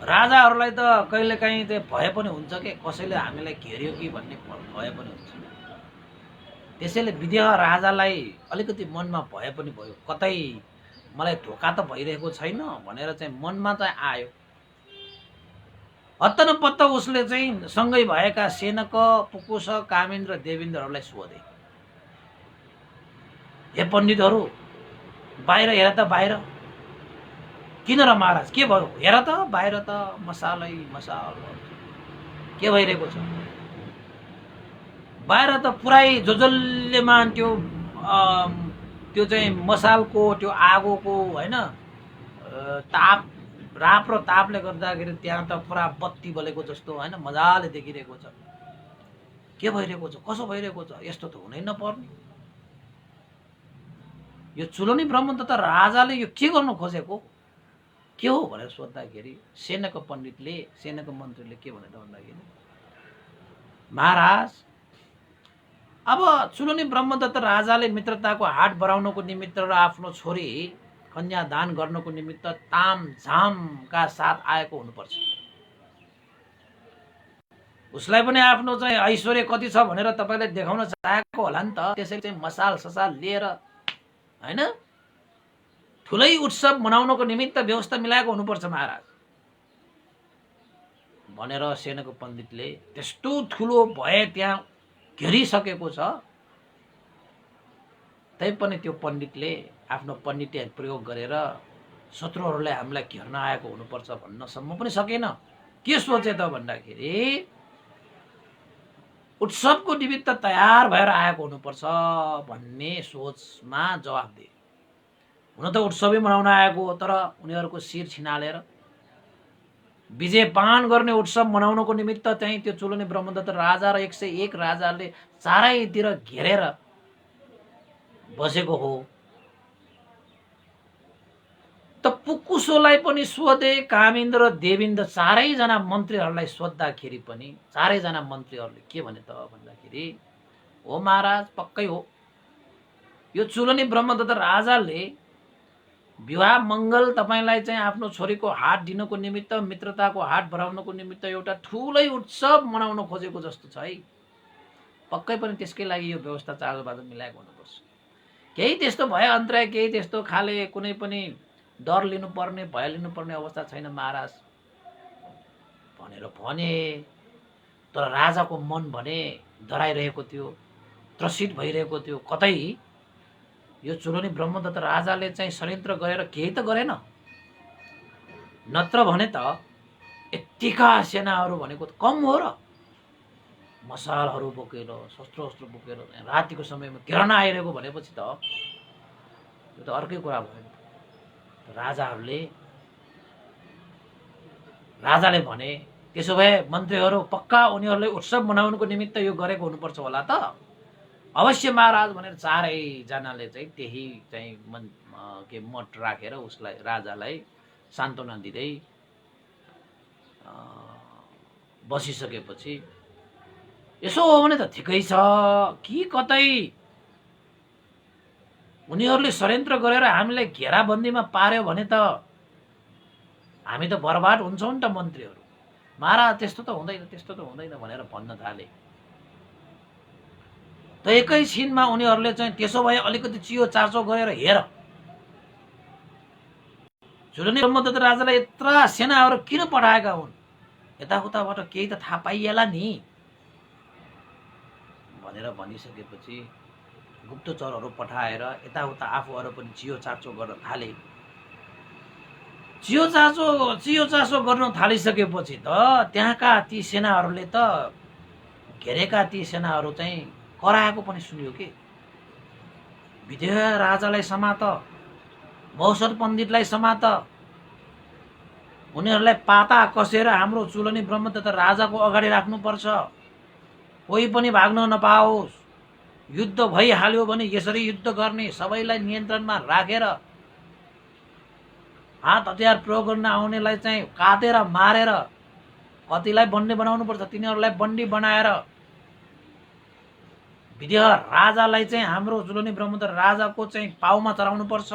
राजाहरूलाई त कहिलेकाहीँ त्यो भय पनि हुन्छ कि कसैले हामीलाई घेर्यो कि भन्ने भय पनि हुन्छ। त्यसैले विदेह राजालाई अलिकति मनमा भय पनि भयो, कतै मलाई धोका त भइरहेको छैन भनेर चाहिँ मनमा चाहिँ आयो। हत्तनपत्त उसले चाहिँ सँगै भएका सेनक, पुकुस, कामेन्द्र, देवेन्द्रहरूलाई सोधे, हे पण्डितहरू बाहिर हेर त, बाहिर किन र महाराज, के भयो, हेर त बाहिर त मसाल के भइरहेको छ। बाहिर त पुरै जोजल्यमान त्यो चाहिँ मसालको त्यो आगोको हैन राप र तापले गर्दाखेरि त्यहाँ त पुरा बत्ती बलेको जस्तो हैन मजाले देखिरहेको छ। के भइरहेको छ, कसो भइरहेको छ, यस्तो त हुनै नपर्ने। यो चुलनी ब्रह्मदत्त राजाले यो के गर्नु खोजेको के हो भनेर सोद्धाखेरि सेनाको पण्डितले सेनाको मन्त्रीले के भनेर भन्दाखेरि महाराज अब चुलनी ब्रह्मदत्त राजाले मित्रताको हाट बढाउनको निमित्त र आफ्नो छोरी कन्या दान गर्नको निमित्त तामझामका साथ आएको हुनुपर्छ। उसलाई पनि आफ्नो चाहिँ ऐश्वर्य कति छ भनेर तपाईले देखाउन चाहेको होला नि त। त्यसैले चाहिँ मसाल ससाल लिएर हैन ठुलै उत्सव मनाउनको निमित्त व्यवस्था मिलाएको हुनुपर्छ महाराज भनेर सेनाको पण्डितले त्यस्तो ठुलो भए त्यहाँ घेरिसकेको छ तैपनि त्यो पण्डितले आफ्नो पण्डित्य प्रयोग गरेर शत्रुहरूलाई हामीलाई घेर्न आएको हुनुपर्छ भन्नसम्म पनि सकेन। के सोचे त भन्दाखेरि उत्सवको निमित्त तयार भएर आएको हुनुपर्छ भन्ने सोचमा जवाफ दिए। हुन त उत्सवै मनाउन आएको हो तर उनीहरूको शिर छिनालेर विजय पान गर्ने उत्सव मनाउनको निमित्त चाहिँ त्यो चुलनी ब्रह्मदत्त राजा र 101 राजाले चारैतिर घेरेर बसेको हो। त पुकुसोलाई पनि सोधे कामिन्द्र र देविन्द्र चारैजना मन्त्रीहरूलाई सोद्धाखेरि पनि चारैजना मन्त्रीहरूले के भने त भन्दाखेरि हो महाराज पक्कै हो यो चुलनी ब्रह्मदत्त राजाले विवाह मङ्गल तपाईलाई चाहिँ आफ्नो छोरीको हात दिनको निमित्त मित्रताको हात बढाउनको निमित्त एउटा ठुलै उत्सव मनाउन खोजेको जस्तो छ है। पक्कै पनि त्यसकै लागि यो व्यवस्था चालबाज मिलाएको हुनुपर्छ। केही त्यस्तो भए अन्तराय केही त्यस्तो खाले कुनै पनि डर लिनुपर्ने भय लिनुपर्ने अवस्था छैन महाराज भनेर भने। तर राजाको मन भने डराइरहेको थियो त्रसित भइरहेको थियो। कतै यो चुलनी ब्रह्मदत्त राजाले चाहिँ षड्यन्त्र गरेर केही त गरेन नत्र भने त यतिका सेनाहरू भनेको त कम हो र मसालहरू बोकेर शस्त्र बोकेर रातिको समयमा घेर्न आइरहेको भनेपछि त यो त अर्कै कुरा भयो। राजाले भने त्यसो भए मन्त्रीहरू पक्का उनीहरूले उत्सव मनाउनको निमित्त यो गरेको हुनुपर्छ होला त। अवश्य महाराज भनेर चारैजनाले चाहिँ त्यही चाहिँ मत राखेर उसलाई राजालाई सान्त्वना दिँदै बसिसकेपछि यसो हो भने त ठिकै छ कि कतै उनीहरूले षड्यन्त्र गरेर हामीलाई घेराबन्दीमा पार्यो भने त हामी त बर्बाद हुन्छौँ नि त मन्त्रीहरू। महाराज त्यस्तो त हुँदैन भनेर भन्न थाले। त एकैछिनमा उनीहरूले चाहिँ त्यसो भए अलिकति चियो चार्चो गरेर हेर चुलनी ब्रह्मदत्त राजालाई यत्रा सेनाहरू किन पठाएका हुन् यताउताबाट केही त थाहा पाइएला नि भनेर भनिसकेपछि गुप्तचरहरू पठाएर यताउता आफूहरू पनि चियो चार्चो गर्न थाले। चियो चार्चो गर्न थालिसकेपछि त त्यहाँका ती सेनाहरूले त घेरेका ती सेनाहरू चाहिँ कराएको पनि सुन्यो के विदेह राजालाई समात मौसर पण्डितलाई समात उनीहरूलाई पाता कसेर हाम्रो चुलनी ब्रह्मदत्त राजाको अगाडि राख्नुपर्छ कोही पनि भाग्न नपाओस्। युद्ध भइहाल्यो भने यसरी युद्ध गर्ने सबैलाई नियन्त्रणमा राखेर हात हतियार प्रयोग गर्न आउनेलाई चाहिँ काटेर मारेर कतिलाई बन्दी बनाउनुपर्छ तिनीहरूलाई बन्दी बनाएर विदेह राजालाई चाहिँ हाम्रो चुलनी ब्रह्मदत्त राजाको चाहिँ पाउमा चढाउनुपर्छ।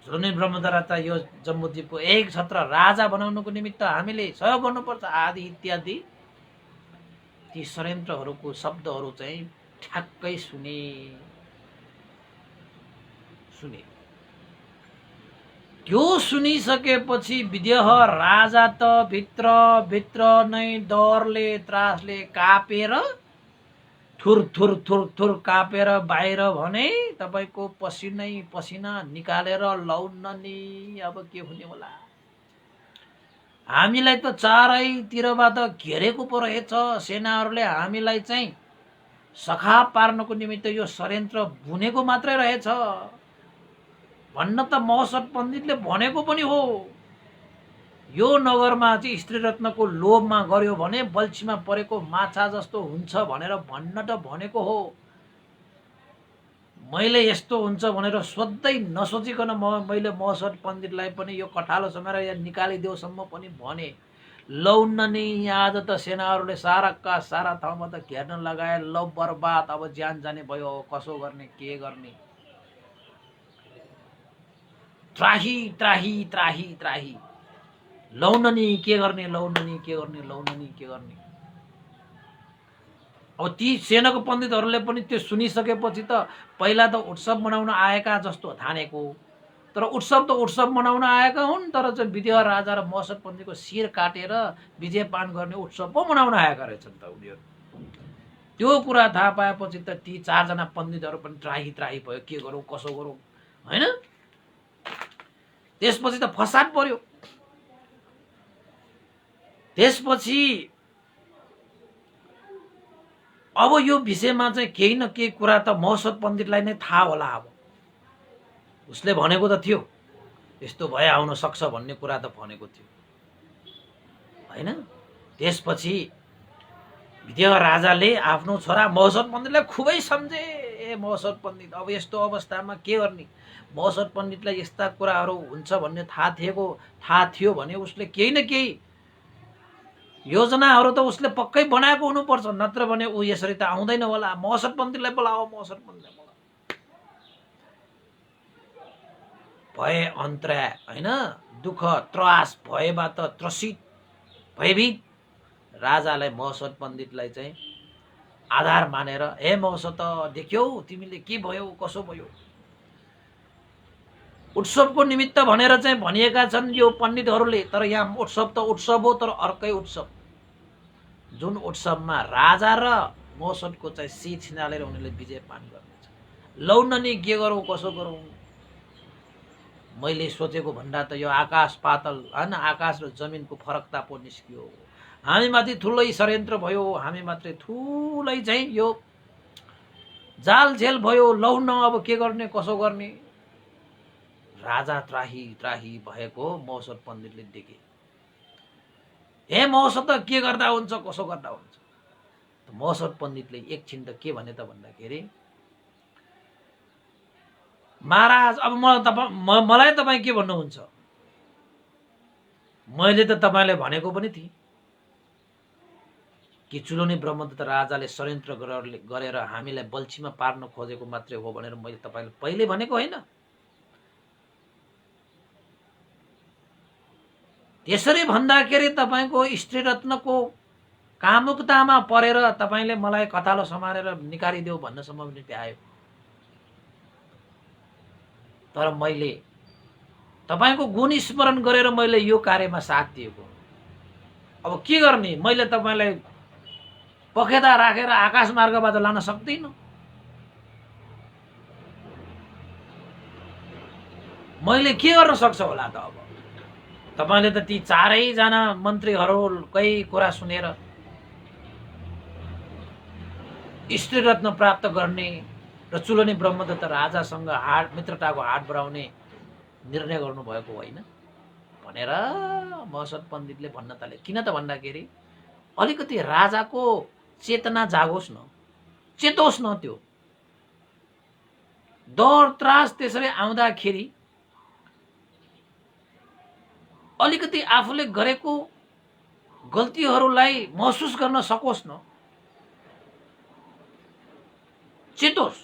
चुलनी ब्रह्मदत्त राजा यो जम्बूद्वीपको एक छत्र राजा बनाउनको निमित्त हामीले सहयोग गर्नुपर्छ आदि इत्यादि ती षड्यन्त्रहरूको शब्दहरू चाहिँ ठ्याक्कै सुने। त्यो सुनिसकेपछि विदेह राजा त भित्र नै डरले त्रासले कापेर थुर कापेर बाहिर भने तपाईको पसिना निकालेर लाउन नि अब के हुने होला। हामीलाई त चारैतिरबाट घेरेको पो रहेछ सेनाहरूले हामीलाई चाहिँ सखाप पार्नको निमित्त यो षड्यन्त्र बुनेको मात्रै रहेछ भन्न त मौसर पण्डितले भनेको पनि हो। यो नगरमा चाहिँ स्त्री रत्नको लोभमा गर्यो भने बल्छीमा परेको माछा जस्तो हुन्छ भनेर भन्न त भनेको हो मैले यस्तो हुन्छ भनेर सोध्दै नसोचिकन मैले महोत्सव पण्डितलाई पनि यो कठालो समाएर यहाँ निकालिदेऊसम्म पनि भने। लौन्न नि यहाँ आज त सेनाहरूले साराका सारा ठाउँमा त घेर्न लगाए, ल बर्बाद, अब ज्यान जाने भयो, कसो गर्ने के गर्ने। त्राही त्राही त्राही त्राही, लौन नि के गर्ने, लौन नि के गर्ने, लौन नि के गर्ने। अब ती सेनाको पण्डितहरूले पनि त्यो सुनिसकेपछि त पहिला त उत्सव मनाउन आएका जस्तो ठानेको, तर उत्सव त उत्सव मनाउन आएका हुन्, तर चाहिँ विदेह राजा र महोत्सव पण्डितको शिर काटेर विजयपान गर्ने उत्सव पो मनाउन आएका रहेछन् त उनीहरू। त्यो कुरा थाहा पाएपछि त ती 4 जना पण्डितहरू पनि त्राही त्राही भयो, के गरौँ कसो गरौँ हैन। त्यसपछि त फसाद पर्यो। त्यसपछि अब यो विषयमा चाहिँ केही न केही कुरा त महोत्सव पण्डितलाई नै थाहा होला। अब उसले भनेको त थियो यस्तो भए आउन सक्छ भन्ने कुरा त भनेको थियो हैन। त्यसपछि विदेह राजाले आफ्नो छोरा महोत्सव पण्डितलाई खुबै सम्झे। ए महोत्सव पण्डित, अब यस्तो अवस्थामा के गर्ने। महोत्सव पण्डितलाई यस्ता कुराहरू हुन्छ भन्ने थाहा थियो भने उसले केही न केही योजनाहरू त उसले पक्कै बनाएको हुनुपर्छ, नत्र भने ऊ यसरी त आउँदैन होला। महोत्सव पण्डितलाई बोलाओ, महोत्सव पण्डितलाई बोलाओ। भए अन्त्रा हैन, दुःख त्रास भएबाट त्रसित भयभीत राजालाई महोत्सव पण्डितलाई चाहिँ आधार मानेर, हे महोत्सव त देख्यौ तिमीले के भयो कसो भयो। उत्सवको निमित्त भनेर चाहिँ भनिएका छन् यो पण्डितहरूले, तर यहाँ उत्सव त उत्सव हो, तर अर्कै उत्सव, जुन उत्सवमा राजा र महोत्सवको चाहिँ शिर छिनालेर उनीहरूले विजयपान गर्नेछ। लौन नि के गरौँ कसो गरौँ। मैले सोचेको भन्दा त यो आकाश पातल हैन, आकाश र जमिनको फरकता पो निस्कियो। हामी माथि ठुलै षड्यन्त्र भयो, हामी माथि ठुलै चाहिँ यो जाल झेल भयो। लौन अब के गर्ने कसो गर्ने। राजा त्राही त्राही भएको महोत्सव पण्डितले देखे। हे महोत्सव त के गर्दा हुन्छ कसो गर्दा हुन्छ। महोत्सव पण्डितले एकछिन त के भने त भन्दाखेरि, महाराज अब मलाई तपाईँ के भन्नुहुन्छ। मैले त तपाईँलाई भनेको पनि थिएँ कि चुलोनी ब्रह्मदत्त राजाले षड्यन्त्र गरेर हामीलाई बल्छीमा पार्न खोजेको मात्रै हो भनेर मैले तपाईँलाई पहिले भनेको होइन। त्यसरी भन्दाखेरि तपाईँको स्त्री रत्नको कामुकतामा परेर तपाईँले मलाई कतालो समारेर निकालिदेऊ भन्नसम्म पनि आयो। तर मैले तपाईँको गुण स्मरण गरेर मैले यो कार्यमा साथ दिएको। अब के गर्ने, मैले तपाईँलाई पखेटा राखेर आकाश मार्गबाट लान सक्दिनँ। मैले के गर्न सक्छ होला त। अब तपाईले त ती 4 जना मन्त्रीहरूकै कुरा सुनेर स्त्री रत्न प्राप्त गर्ने र चुलोनी ब्रह्मदत्त राजासँग मित्रताको हात बढाउने निर्णय गर्नुभएको होइन भनेर महोत्सव पण्डितले भन्न थाले। किन त भन्दाखेरि अलिकति राजाको चेतना जागोस् न, चेतोस् न। त्यो डर त्रास त्यसरी आउँदाखेरि अलिकति आफूले गरेको गल्तीहरूलाई महसुस गर्न सकोस् न, चेतोस्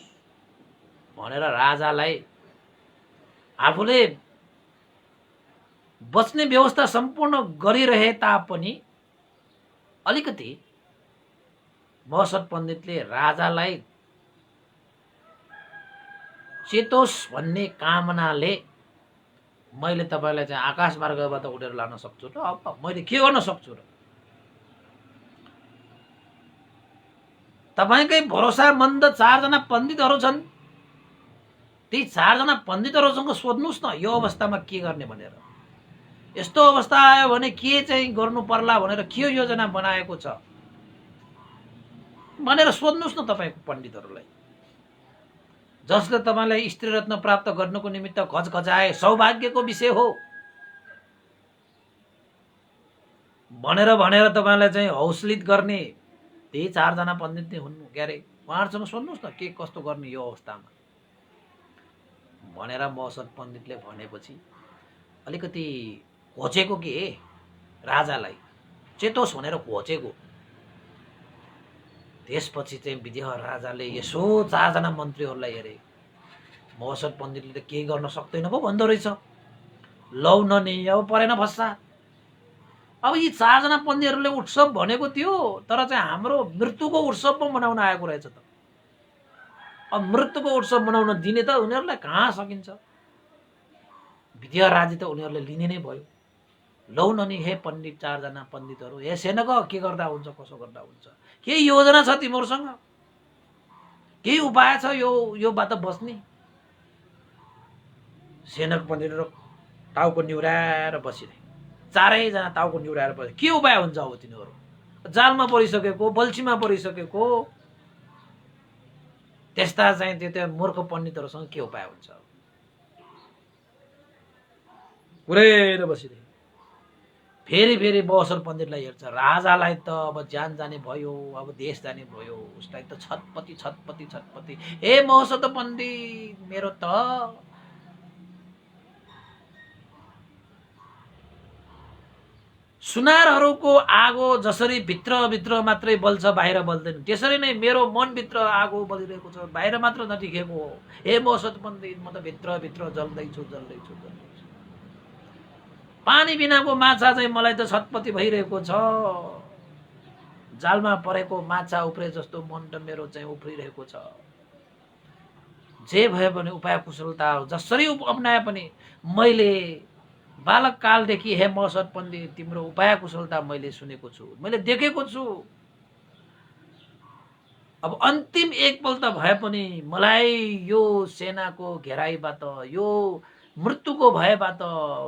भनेर राजालाई आफूले बच्ने व्यवस्था सम्पूर्ण गरिरहे तापनि अलिकति महोत्सव पण्डितले राजालाई चेतोस् भन्ने कामनाले मैले तपाईलाई चाहिँ आकाश मार्गबाट उडेर लान सक्छु र अब मैले के गर्न सक्छु र। तपाईकै भरोसामन्द 4 जना पण्डितहरू छन्, ती 4 जना पण्डितहरूसँग सोध्नुस् न यो अवस्थामा के गर्ने भनेर। यस्तो अवस्था आयो भने के चाहिँ गर्नु पर्ला भनेर के योजना बनाएको छ भनेर सोध्नुस् न तपाईको पण्डितहरूलाई, जसले तपाईलाई स्त्री रत्न प्राप्त गर्नको निमित्त घचघचाए सौभाग्यको विषय हो भनेर तपाईलाई चाहिँ हौसलित गर्ने त्यही 4 जना पण्डित नै हुन्। क्यारे उहाँहरूसँग सोध्नुस् न के कस्तो गर्ने यो अवस्थामा। भनेर महोत्सव पण्डितले भनेपछि अलिकति घोचेको के राजालाई चेतोस् भनेर घोचेको। त्यसपछि चाहिँ विदेह राजाले यसो 4 जना मन्त्रीहरूलाई हेरे, महोत्सव पण्डितले त केही गर्न सक्दैन पो भन्दो रहेछ। लौ ननी अब परेन भस्सा। अब यी 4 जना पण्डितहरूले उत्सव भनेको थियो, तर चाहिँ हाम्रो मृत्युको उत्सव पो मनाउन आएको रहेछ त। अब मृत्युको उत्सव मनाउन दिने त उनीहरूलाई कहाँ सकिन्छ। विदेह राजी त उनीहरूले लिने नै भयो। लौ ननी हे पण्डित 4 जना पण्डितहरू, हे सेनक के गर्दा हुन्छ कसो गर्दा हुन्छ, केही योजना छ तिमीहरूसँग, केही उपाय छ यो बात बस्ने। सेनक पण्डितहरू टाउको निहुराएर बसिरहे, 4 जना टाउको निहुराएर बसे। के उपाय हुन्छ अब तिनीहरू जालमा परिसकेको, बल्छीमा परिसकेको, त्यस्ता चाहिँ त्यो मूर्ख पण्डितहरूसँग के उपाय हुन्छ। कुरेर बसिरहे। फेरि महोत्सव पण्डितलाई हेर्छ, राजालाई त अब ज्यान जाने भयो, अब देश जाने भयो, उसलाई त छटपटी। ए महोत्सव पण्डित, मेरो त सुनारहरूको आगो जसरी भित्र मात्रै बल्छ बाहिर बल्दैन, त्यसरी नै मेरो मनभित्र आगो बलिरहेको छ, बाहिर मात्र नटिकेको हो। हे महोत्सव पण्डित, म त भित्र जल्दैछु। पानी बिनाको माछा चाहिँ मलाई त छटपटी भइरहेको छ। जालमा परेको माछा उफ्रे जस्तो मन त मेरो चाहिँ उफ्रिरहेको छ। जे भए पनि उपाय कुशलता जसरी अपनाए पनि मैले बालककालदेखि हे महोत्सव पण्डित तिम्रो उपाय कुशलता मैले सुनेको छु, मैले देखेको छु। अब अन्तिम एकपल्ट भए पनि मलाई यो सेनाको घेराइबाट, यो मृत्युको भयबाट,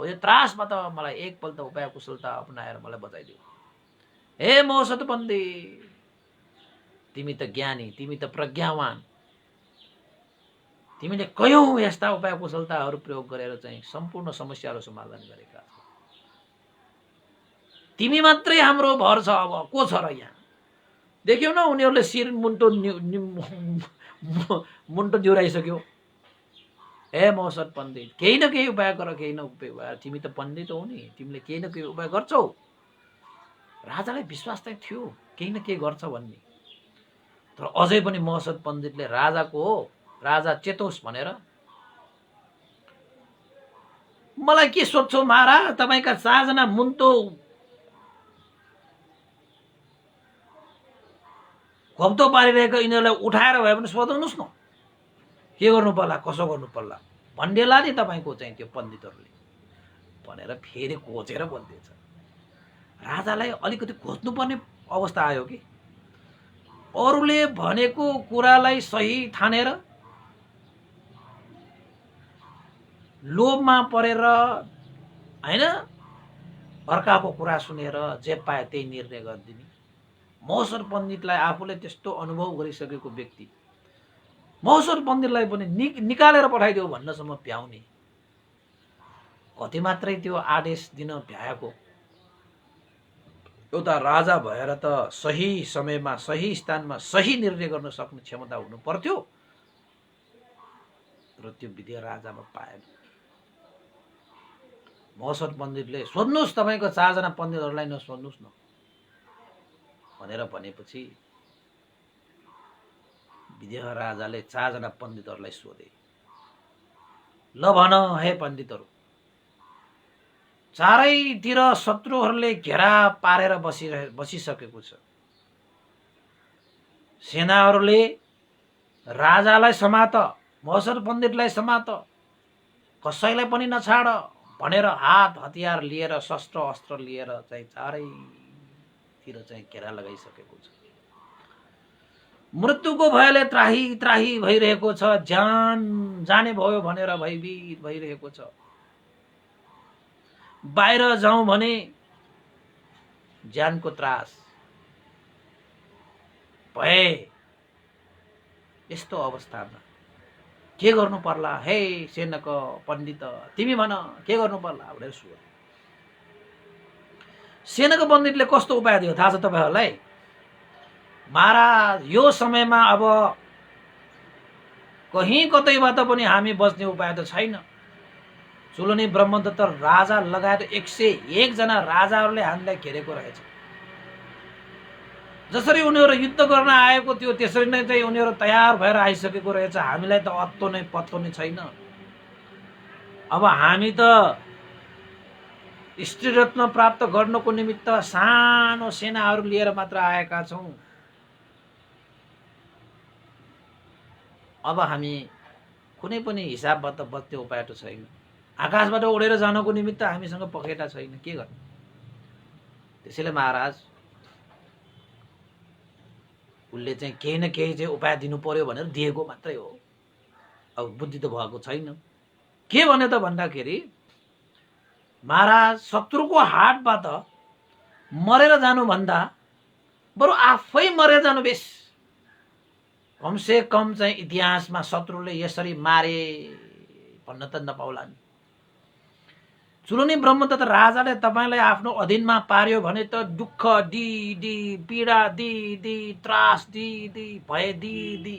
यो त्रासबाट मलाई एकपल्ट उपाय कुशलता अपनाएर मलाई बचाइदियो। हे महोत्सव पण्डित, तिमी त ज्ञानी, तिमी त प्रज्ञावान, तिमीले कयौं यस्ता उपाय कुशलताहरू प्रयोग गरेर चाहिँ सम्पूर्ण समस्याहरू समाधान गरेका छौ। तिमी मात्रै हाम्रो भर छ। अब को छ र यहाँ? देख्यौ न उनीहरूले शिर मुन्टो निहुराइसक्यो। हे महोत्सव पण्डित, केही न केही उपाय गर, केही न उपाय। तिमी त पण्डित हौ नि, तिमीले केही न केही उपाय गर्छौ। राजालाई विश्वास चाहिँ थियो केही न केही गर्छ भन्ने, तर अझै पनि महोत्सव पण्डितले राजा चेतोस् भनेर, मलाई के सोध्छौ महाराज, तपाईका 4 जना मुन्टो घप्दो पारिरहेको यिनीहरूलाई उठाएर भए पनि सोध्नुस् न, के गर्नु पर्ला, कसो गर्नु पर्ला भन्डेला नि तपाईको चाहिँ त्यो पण्डितहरूले भनेर फेरि खोजेर बोल्दैछ। राजालाई अलिकति खोज्नुपर्ने अवस्था आयो कि अरूले भनेको कुरालाई सही ठानेर लोभमा परेर हैन अर्काको कुरा सुनेर जे पाए त्यही निर्णय गरिदिने। महोत्सव पण्डितलाई आफूले त्यस्तो अनुभव गरिसकेको व्यक्ति महोत्सव पण्डितलाई पनि निकालेर पठाइदियो भन्नसम्म भ्याउने, कति मात्रै त्यो आदेश दिन भ्याएको। एउटा राजा भएर त सही समयमा सही स्थानमा सही निर्णय गर्न सक्ने क्षमता हुनु पर्थ्यो, र त्यो विदेह राजामा पाएन। महोत्सव पण्डितले सोध्नुस्, तपाईको 4 जना पण्डितहरूलाई नसोध्नुस् न भनेर भनेपछि विदेह राजाले 4 जना पण्डितहरूलाई सोधे, ल भन हे पण्डितहरू, चारैतिर शत्रुहरूले घेरा पारेर बसिसकेको छ। सेनाहरूले राजालाई समात, महोत्सव पण्डितलाई समात, कसैलाई पनि नछाड भनेर हात हतियार लिएर शस्त्र अस्त्र लिएर चाहिँ चारैतिर चाहिँ घेरा लगाइसकेको छ। मृत्युको भयले त्राही भइरहेको छ, ज्यान जाने भयो भनेर भयभीत भइरहेको छ। बाहिर जाउँ भने ज्यानको त्रास भए। यस्तो अवस्थामा के गर्नु पर्ला हे सेनक पण्डित, तिमी भन के गर्नु पर्ला भनेर सोध्यो। सेनक पण्डितले कस्तो उपाय दियो थाहा छ तपाईहरुलाई? महाराज यो समयमा अब कहीँ कतैबाट पनि हामी बच्ने उपाय त छैन। चुलनी ब्रह्मदत्त राजा लगायत 101 जना राजाहरूले हामीलाई घेरेको रहेछ। जसरी उनीहरू युद्ध गर्न आएको थियो त्यसरी नै चाहिँ उनीहरू तयार भएर आइसकेको रहेछ। हामीलाई त अत्तो नै पत्तो नै छैन। अब हामी त स्त्री रत्न प्राप्त गर्नको निमित्त सानो सेनाहरू लिएर मात्र आएका छौँ। अब हामी कुनै पनि हिसाबबाट बच्ने उपाय त छैन। आकाशबाट उडेर जानको निमित्त हामीसँग पखेटा छैन, के गर्नु। त्यसैले महाराज उसले चाहिँ केही न केही चाहिँ उपाय दिनु पर्यो भनेर दिएको मात्रै हो। अब बुद्धि त भएको छैन। के भने त भन्दाखेरि महाराज शत्रुको हातबाट मरेर जानुभन्दा बरु आफै मरेर जानु बेस। कमसे कम चाहिँ इतिहासमा शत्रुले यसरी मारे भन्न त नपाउला नि। चुलनी ब्रह्मदत्त राजाले तपाईलाई आफ्नो अधीनमा पार्यो भने त दुःख दी पीडा दी त्रास दी भय दी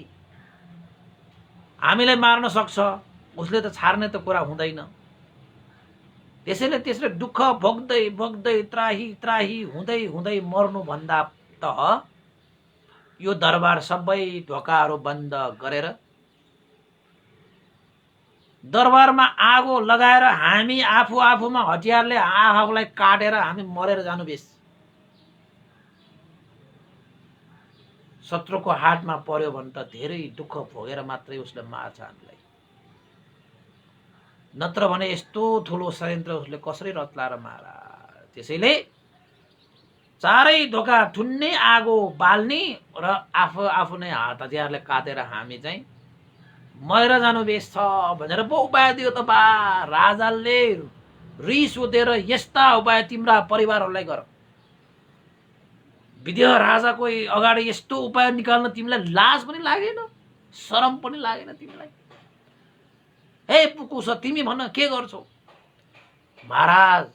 हामीलाई मार्न सक्छ। उसले त छाड्ने त कुरा हुँदैन। त्यसैले दुःख भोग्दै त्राही हुँदै मर्नु भन्दा त यो दरबार सबै ढोकाहरू बन्द गरेर दरबारमा आगो लगाएर हामी आफूमा हतियारले आफूलाई काटेर हामी मरेर जानु बेस। शत्रुको हातमा पर्यो भने त धेरै दुःख भोगेर मात्रै उसले मार्छ हामीलाई। नत्र भने यस्तो ठुलो षड्यन्त्र उसले कसरी रच्ला र मारा। त्यसैले चारै ढोका ठुन्ने आगो बाल्ने र आफू नै हात हतियारले काटेर हामी चाहिँ मरेर जानु बेस छ भनेर पो उपाय दियो त बा। राजाले रिस उठेर यस्ता उपाय तिम्रा परिवारहरूलाई गर। विदेह राजाको अगाडि यस्तो उपाय निकाल्न तिमीलाई लाज पनि लागेन, शरम पनि लागेन तिमीलाई? हे पुकुस तिमी भन्न के गर्छौ? महाराज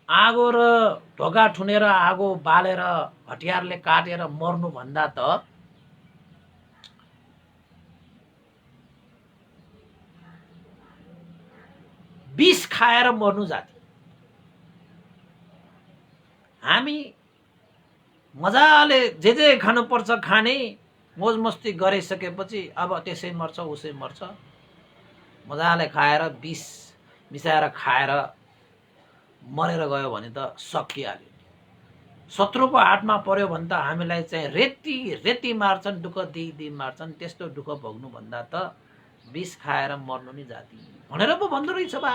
आगो र ढोका ठुनेर आगो बालेर हतियारले काटेर मर्नु भन्दा त विष खाएर मर्नु जाति। हामी मजाले जे खानुपर्छ खाने, मोज मस्ती गरिसकेपछि अब त्यसै मर्छ उसै मर्छ। मजाले खाएर विष मिसाएर खाएर मरेर गयो भने त सकिहाल्यो। शत्रुको हातमा पर्यो भने त हामीलाई चाहिँ रेती मार्छन्, दुःख दी मार्छन्। त्यस्तो दुःख भोग्नु भन्दा त विष खाएर मर्नु नि जाति भनेर पो भन्दो रहेछ बा।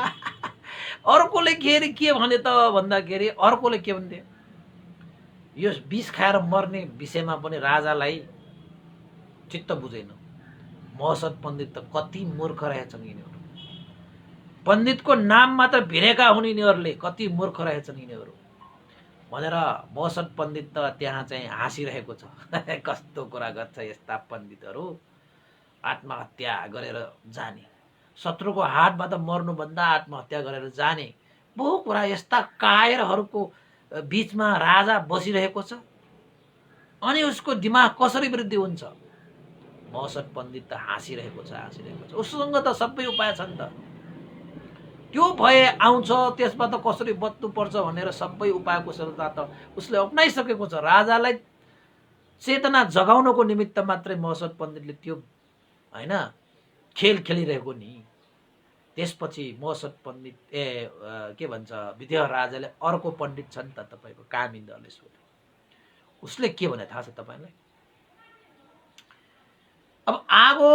अर्कोले के भने त भन्दाखेरि अर्कोले के भन्थे, यो विष खाएर मर्ने विषयमा पनि राजालाई चित्त बुझेन। महसद पण्डित त कति मूर्ख रहेछन् यिनीहरू। पण्डितको नाम मात्र भिरेका हुन् यिनीहरूले, कति मूर्ख रहेछन् यिनीहरू भनेर महसद पण्डित त त्यहाँ चाहिँ हाँसिरहेको छ। कस्तो कुरा गर्छ यस्ता पण्डितहरू, आत्महत्या गरेर जाने। शत्रुको हातबाट मर्नुभन्दा आत्महत्या गरेर जाने बहु कुरा। यस्ता कायरहरूको बीचमा राजा बसिरहेको छ अनि उसको दिमाग कसरी वृद्धि हुन्छ? महसद पण्डित त हाँसिरहेको छ। उसँग त सबै उपाय छन् त। त्यो भए आउँछ, त्यसबाट कसरी बच्नु पर्छ भनेर सबै उपाय कुशलता त उसले अपनाइसकेको छ। राजालाई चेतना जगाउनको निमित्त मात्रै महसद पण्डितले त्यो हैन खेल खेलिरहेको नि। त्यसपछि महसद पण्डित के भन्छ विदेह राजाले अर्को पण्डित छन् त तपाईको कामिन्दले सोध्यो। उसले के भने थाहा छ तपाईलाई? अब आगो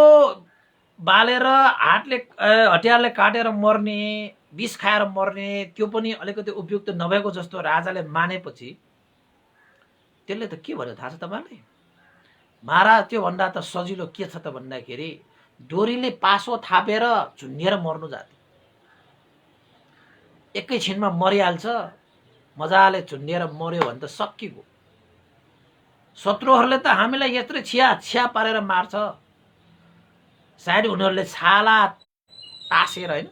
बालेर हतियारले काटेर मर्ने, विष खाएर मर्ने, त्यो पनि अलिकति उपयुक्त नभएको जस्तो राजाले मानेपछि त्यसले त के भन्यो थाहा छ तपाईलाई? महाराज त्यो भन्दा त सजिलो के छ त भन्दाखेरि डोरीले पासो थापेर झुन्डिएर मर्नु जाति। एकैछिनमा मरिहाल्छ, मजाले झुन्डिएर मर्यो भने त सकिगयो। शत्रुहरूले त हामीलाई यत्रो छिया पारेर मार्छ। सायद उनीहरूले छाला तासेर हैन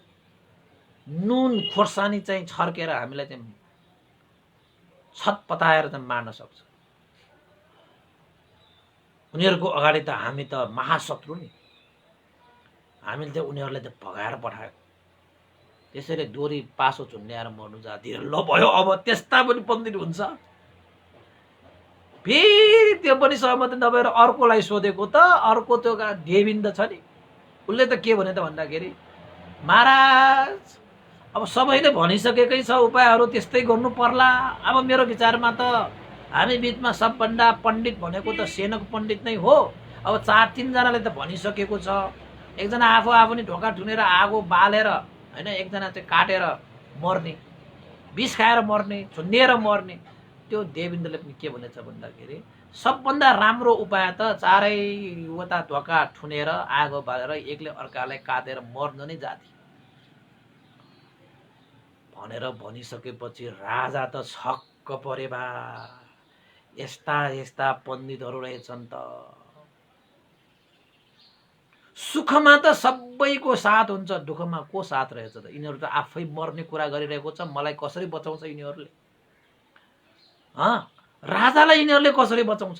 नुन खोर्सानी चाहिँ छर्केर हामीलाई चाहिँ छटपटाएर चाहिँ मार्न सक्छ। उनीहरूको अगाडि त हामी त महाशत्रु नि। हामीले चाहिँ उनीहरूलाई चाहिँ भगाएर पठायो। त्यसैले डोरी पासो झुन्ड्याएर मर्नु जातिर ल भयो। अब त्यस्ता पनि पण्डित हुन्छ। फेरि त्यो पनि सहमति नभएर अर्कोलाई सोधेको त अर्को त्यो देविन्द छ नि, उसले त के भने त भन्दाखेरि महाराज अब सबैले भनिसकेकै छ उपायहरू, त्यस्तै गर्नु पर्ला। अब मेरो विचारमा त हामी बिचमा सबभन्दा पण्डित भनेको त सेनको पण्डित नै हो। अब 4-3 जनाले त भनिसकेको छ। एकजना आफू नि ढोका ठुनेर आगो बालेर हैन, एकजना चाहिँ काटेर मर्ने, विष खाएर मर्ने, झुन्डिएर मर्ने। त्यो देविन्दले पनि के भनेछ भन्दाखेरि सबभन्दा राम्रो उपाय त चारैवटा ढोका ठुनेर आगो बालेर एकले अर्कालाई काटेर मर्नु नै जाति भनेर भनिसकेपछि राजा त छक्क परे बा। यस्ता यस्ता पण्डितहरू रहेछन् त। सुखमा त सबैको साथ हुन्छ, दुःखमा को साथ रहेछ त? यिनीहरू त आफै मर्ने कुरा गरिरहेको छ। मलाई कसरी बचाउँछ यिनीहरूले? राजालाई यिनीहरूले कसरी बचाउँछ?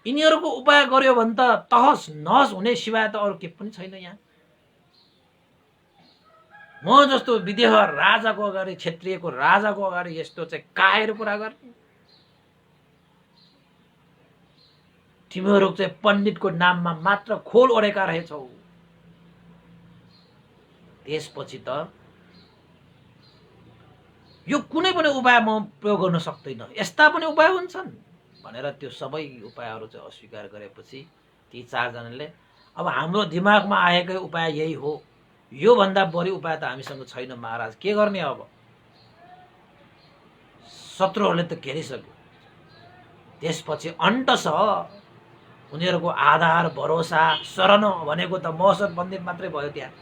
यिनीहरूको उपाय गर्यो भने त तहस नहस हुने सिवाय त अरू के पनि छैन। यहाँ म जस्तो विदेह राजाको अगाडि, क्षेत्रीयको राजाको अगाडि यस्तो चाहिँ काएर कुरा गर्ने? तिमीहरू चाहिँ पण्डितको नाममा मात्र खोल ओढेका रहेछौ। त्यसपछि त यो कुनै पनि उपाय म प्रयोग गर्न सक्दैन, यस्ता पनि उपाय हुन्छन् भनेर त्यो सबै उपायहरू चाहिँ अस्वीकार गरेपछि ती 4 जनाले अब हाम्रो दिमागमा आएकै उपाय यही हो, यो भन्दा बढी उपाय त हामीसँग छैन महाराज, के गर्ने? अब शत्रुहरूले त घेरिसक्यो। त्यसपछि अन्ततः उनीहरूको आधार भरोसा शरण भनेको त महसर पण्डित मात्रै भयो त्यहाँ।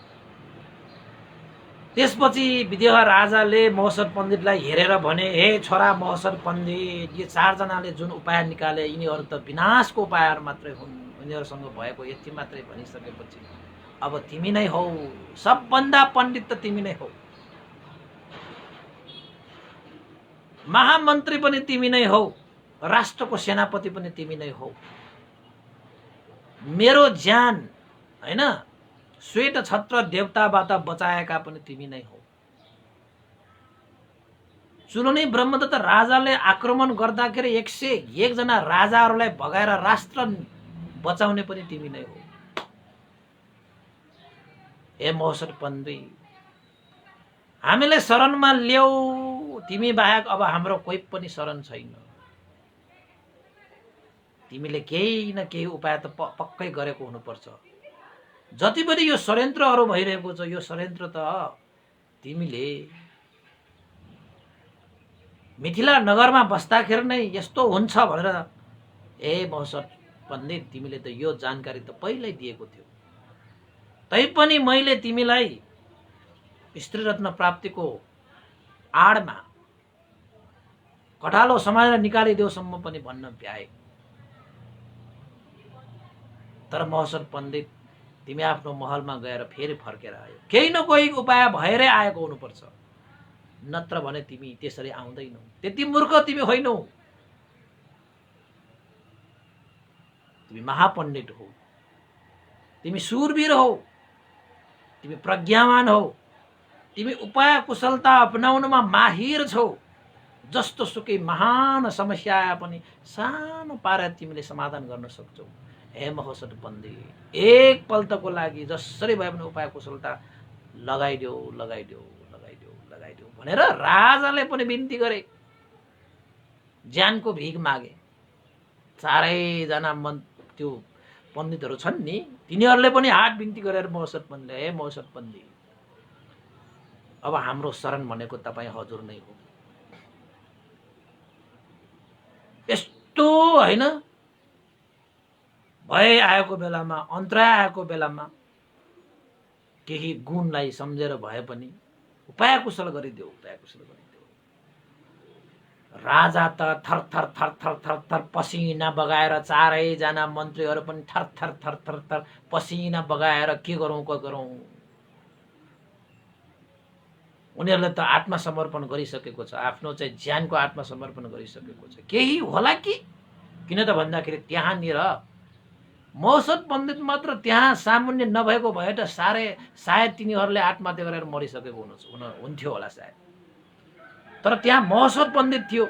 त्यसपछि विदेह राजाले महसर पण्डितलाई हेरेर भने, हे छोरा महसर पण्डित, यो 4 जनाले जुन उपाय निकाले यिनीहरू त विनाशको उपायहरू मात्रै हुन्, उनीहरूसँग भएको यति मात्रै भनिसकेपछि अब तिमी नै हौ सबभन्दा पण्डित, त तिमी नै हौ, महामन्त्री पनि तिमी नै हौ, राष्ट्रको सेनापति पनि तिमी नै हौ, मेरो ज्यान हैन श्वेत छत्र देवताबाट बचाएका पनि तिमी नै हौ। चुलनी ब्रह्मदत्त राजाले आक्रमण गर्दाखेरि 101 जना राजाहरूलाई भगाएर राष्ट्र बचाउने पनि तिमी नै हो। हे महसर पण्डित, हामीलाई शरणमा ल्याऊ, तिमी बाहेक अब हाम्रो कोही पनि शरण छैन। तिमीले केही न केही उपाय त पक्कै गरेको हुनुपर्छ। जति पनि यो षड्यन्त्रहरू भइरहेको छ, यो षड्यन्त्र त तिमीले मिथिला नगरमा बस्दाखेरि नै यस्तो हुन्छ भनेर ए महसर पण्डित तिमीले त यो जानकारी त पहिल्यै दिएको थियो। तैपनि मैले तिमीलाई स्त्री रत्न प्राप्तिको आडमा कटालो समाएर निकालिदेऊसम्म पनि भन्न भ्याए। तर महसर पण्डित तिमी आफ्नो महलमा गएर फेरि फर्केर आयो। केही न कोही उपाय भएरै आएको हुनुपर्छ, नत्र भने तिमी त्यसरी आउँदैनौ। त्यति मूर्ख तिमी होइनौ, तिमी महापण्डित हो, तिमी शूरवीर हो, तिमी प्रज्ञावान हो, तिमी उपाय कुशलता अपनाउनमा माहिर छौ। जस्तो सुकै महान समस्या आए पनि सानो पारेर तिमीले समाधान गर्न सक्छौ। हे महसर पण्डित, एक पल्टको लागि जसरी भए पनि उपाय कुशलता लगाइदेऊ लगाइदेऊ लगाइदेऊ लगाइदेऊ भनेर राजाले पनि बिन्ती गरे, ज्यानको भिख मागे। 4 जना त्यो पण्डितहरू छन् नि, तिनीहरूले पनि हात बिन्ती गरेर महसर पण्डित, हे महसर पण्डित, अब हाम्रो शरण भनेको तपाईँ हजुर नै हो। यस्तो हैन भय आएको बेलामा, अन्तराय आएको बेलामा केही गुणलाई सम्झेर भए पनि उपाय कुशल गरिदेऊ, उपाय कुशल गरिदेऊ। राजा त थर थर थर थर थर थर पसिना बगाएर 4 जना मन्त्रीहरू पनि थर थर थर थर थर पसिना बगाएर के गरौँ के गरौँ। उनीहरूले त आत्मसमर्पण गरिसकेको छ, आफ्नो चाहिँ ज्यानको आत्मसमर्पण गरिसकेको छ। केही होला कि? किन त भन्दाखेरि त्यहाँनिर महोत्सव पण्डित मात्र त्यहाँ सामान्य नभएको भए त सायद तिनीहरूले आत्महत्या गरेर मरिसकेको हुन्थ्यो होला सायद। तर त्यहाँ महोत्सव पण्डित थियो,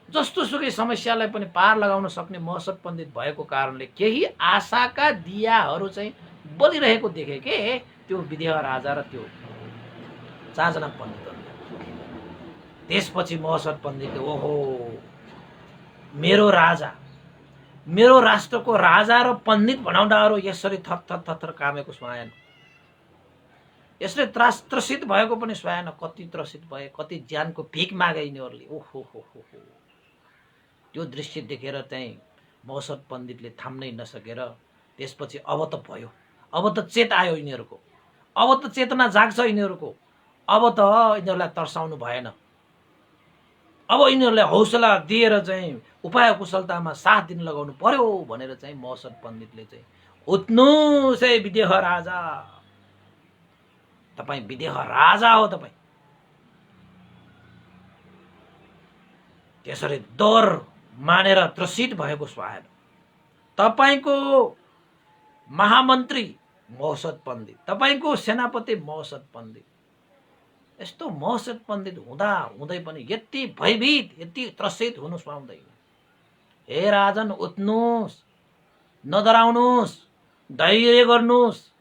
जस्तो सुकै समस्यालाई पनि पार लगाउन सक्ने महोत्सव पण्डित भएको कारणले केही आशाका दियाहरू चाहिँ बलिरहेको देखे के त्यो विदेह राजा र त्यो 4 जना पण्डितहरू। त्यसपछि महोत्सव पण्डितले ओहो मेरो राजा, मेरो राष्ट्रको राजा र पण्डित भनाउँदाहरू यसरी थर कामेको सुहाएन, यसले त्रसित भएको पनि सुहाएन। कति त्रसित भए, कति ज्यानको भिख मागे यिनीहरूले। ओहो हो त्यो दृश्य देखेर चाहिँ महोत्सव पण्डितले थाम्नै नसकेर त्यसपछि अब त भयो, अब त चेत आयो यिनीहरूको, अब त चेतना जाग्छ यिनीहरूको, अब त यिनीहरूलाई तर्साउनु भएन, अब यिनीहरूलाई हौसला दिएर चाहिँ उपाय कुशलतामा साथ दिन लगाउनु पर्यो भनेर चाहिँ महोत्सव पण्डितले चाहिँ उठ्नुहोस् है विदेह राजा, तपाईँ विदेह राजा हो तपाईँ। त्यसरी डर मानेर त्रसित भएको सुहाएन। तपाईको महामन्त्री महोत्सव पण्डित, तपाईको सेनापति महोत्सव पण्डित, यस्तो महोत्सव पण्डित हुँदा हुँदै पनि यति भयभीत, यति त्रसित हुनु सुहाउँदैन। हे राजन उठ्नुहोस्, नडराउनुहोस्, धैर्य गर्नुहोस्।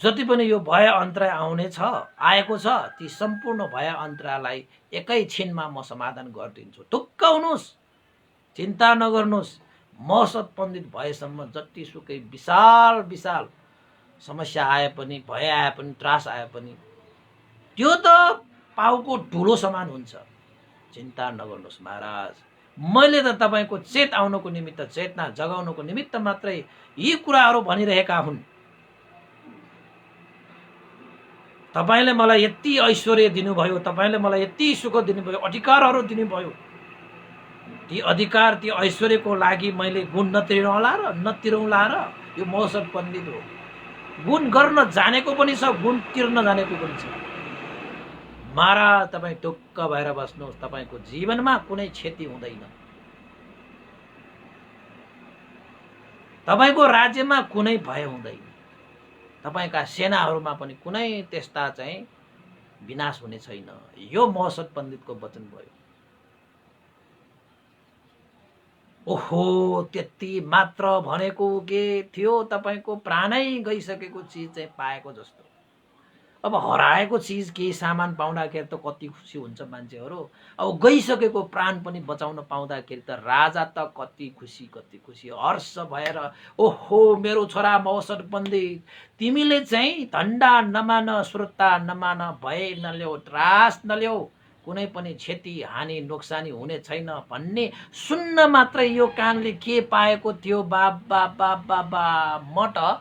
जति पनि यो भय अन्तराय आएको छ ती सम्पूर्ण भय अन्तरायलाई एकैछिनमा म समाधान गरिदिन्छु। ढुक्क हुनुहोस्, चिन्ता नगर्नुहोस्। महोत्सव पण्डित भएसम्म जतिसुकै विशाल विशाल समस्या आए पनि, भय आए पनि, त्रास आए पनि त्यो त पाउको ढुलो समान हुन्छ। चिन्ता नगर्नुहोस् महाराज, मैले त तपाईको चेत आउनको निमित्त, चेतना जगाउनको निमित्त मात्रै यी कुराहरू भनिरहेका हुन्। तपाईले मलाई यति ऐश्वर्य दिनुभयो, तपाईले मलाई यति सुख दिनुभयो, अधिकारहरू दिनुभयो। ती अधिकार, ती ऐश्वर्यको लागि मैले गुण नतिरौँला र यो महोत्सव पण्डित हो। गुण गर्न जानेको पनि छ, गुण तिर्न जानेको पनि छ। महाराज तपाईँ ढुक्क भएर बस्नुहोस्, तपाईको जीवनमा कुनै क्षति हुँदैन, तपाईको राज्यमा कुनै भय हुँदैन, तपाईका सेनाहरूमा पनि कुनै त्यस्ता चाहिँ विनाश हुने छैन। यो महोत्सव पण्डितको वचन भयो। ओहो त्यति मात्र भनेको के थियो, तपाईको प्राणै गइसकेको चिज चाहिँ पाएको जस्तो। अब हराएको चिज केही सामान पाउँदाखेरि त कति खुसी हुन्छ मान्छेहरू, अब गइसकेको प्राण पनि बचाउन पाउँदाखेरि त राजा त कति खुसी हर्ष भएर ओहो मेरो छोरा महोत्सव पण्डित, तिमीले चाहिँ धन्दा नमान, श्रोता नमान, भय नल्याऊ, त्रास नल्याऊ, कुनै पनि क्षति हानि नोक्सानी हुने छैन भन्ने सुन्न मात्रै यो कानले के पाएको थियो बाबा बाबा बा, म त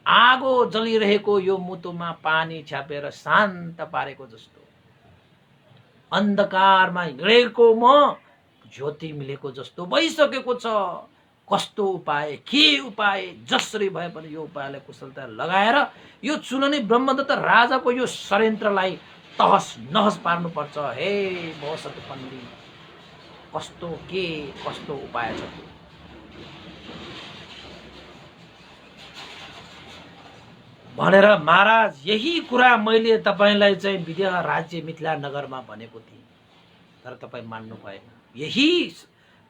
आगो जलिरहेको यो मुटुमा पानी छ्यापेर शान्त पारेको जस्तो, अन्धकारमा हिँडेको म ज्योति मिलेको जस्तो भइसकेको छ। कस्तो उपाय, के उपाय, जसरी भए पनि यो उपायलाई कुशलता लगाएर यो चुलनी ब्रह्मदत्त राजाको यो षड्यन्त्रलाई तहस नहस पार्नुपर्छ। हे महोत्सव पण्डित, कस्तो उपाय छ भनेर महाराज यही कुरा मैले तपाईलाई चाहिँ विदेह राज्य मिथिला नगरमा भनेको थिएँ, तर तपाईँ मान्नु भएन। यही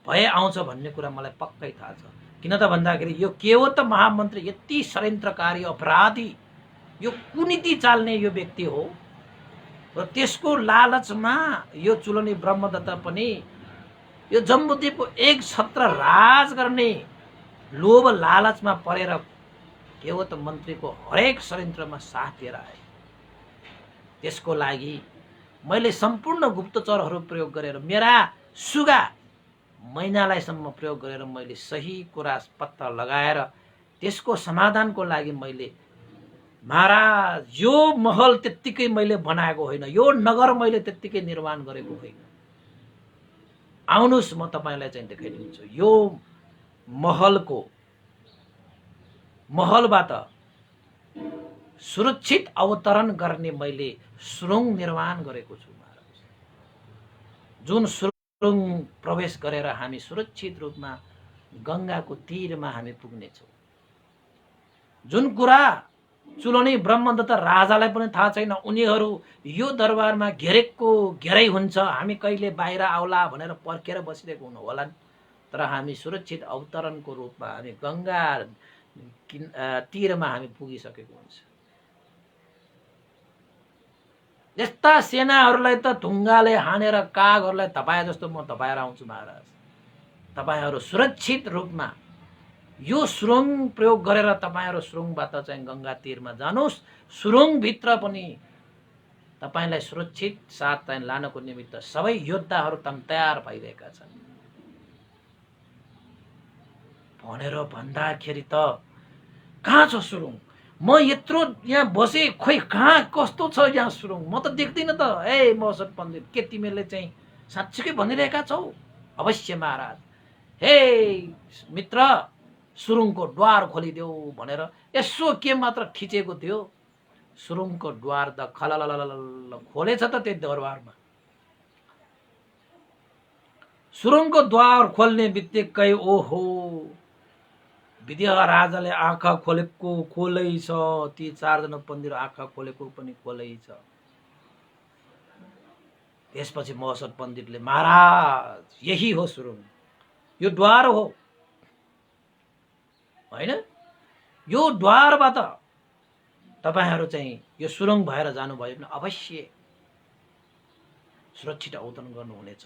भय आउँछ भन्ने कुरा मलाई पक्कै थाहा छ। किन त भन्दाखेरि यो के हो त महामन्त्री, यति षड्यन्त्रकारी अपराधी, यो कुनीति चाल्ने यो व्यक्ति हो र त्यसको लालचमा यो चुलनी ब्रह्मदत्त पनि यो जम्बुद्वीपको एक छत्र राज गर्ने लोभ लालचमा परेर के हो त मन्त्रीको हरेक षड्यन्त्रमा साथ दिएर आए। त्यसको लागि मैले सम्पूर्ण गुप्तचरहरू प्रयोग गरेर, मेरा सुगा मैनालाईसम्म प्रयोग गरेर मैले सही कुरा पत्ता लगाएर त्यसको समाधानको लागि मैले महाराज यो महल त्यत्तिकै मैले बनाएको होइन, यो नगर मैले त्यत्तिकै निर्माण गरेको होइन। आउनुहोस् म तपाईलाई चाहिँ देखाइदिन्छु। यो महलबाट सुरक्षित अवतरण गर्ने मैले सुरुङ निर्माण गरेको छु महाराज। जुन सुरुङ प्रवेश गरेर हामी सुरक्षित रूपमा गङ्गाको तीरमा हामी पुग्नेछौँ। जुन कुरा चुलनी ब्रह्मदत्त राजालाई पनि थाहा छैन, उनीहरू यो दरबारमा घेरेको घेरै हुन्छ, हामी कहिले बाहिर आउला भनेर पर्खेर बसिरहेको हुनु होला नि। तर हामी सुरक्षित अवतरणको रूपमा हामी गङ्गा तीरमा हामी पुगिसकेको हुन्छ। यस्ता सेनाहरूलाई त ढुङ्गाले हानेर कागहरूलाई धपाए जस्तो म धपाएर आउँछु महाराज। तपाईहरू सुरक्षित रूपमा यो सुरुङ प्रयोग गरेर तपाईहरू सुरुङबाट चाहिँ गङ्गा तीरमा जानुहोस्। सुरुङभित्र पनि तपाईलाई सुरक्षित साथ चाहिँ लानको निमित्त सबै योद्धाहरू तयार भइरहेका छन् भनेर भन्दाखेरि त कहाँ छ सुरुङ? म यत्रो यहाँ बसे, खोइ कहाँ कस्तो छ यहाँ सुरुङ? म त देख्दिनँ त। ए मौसत पण्डित, के तिमीले चाहिँ साँच्चीकै भनिरहेका छौ? अवश्य महाराज। हे मित्र, सुरुङको द्वार खोलिदेऊ भनेर यसो के मात्र थिचेको थियो, सुरुङको द्वार त खलललल खोलेछ त त्यो दरबारमा। सुरुङको द्वार खोल्ने बित्तिकै ओहो, विदेह राजाले आँखा खोलेको खोलै छ, ती चारजना पण्डित आँखा खोलेको पनि खोलै छ। त्यसपछि मौसत पण्डितले, महाराज यही हो सुरुङ, यो द्वार हो होइन? यो द्वारबाट तपाईहरू चाहिँ यो सुरुङ भएर जानुभयो भने अवश्य सुरक्षित अवतरण गर्नुहुनेछ,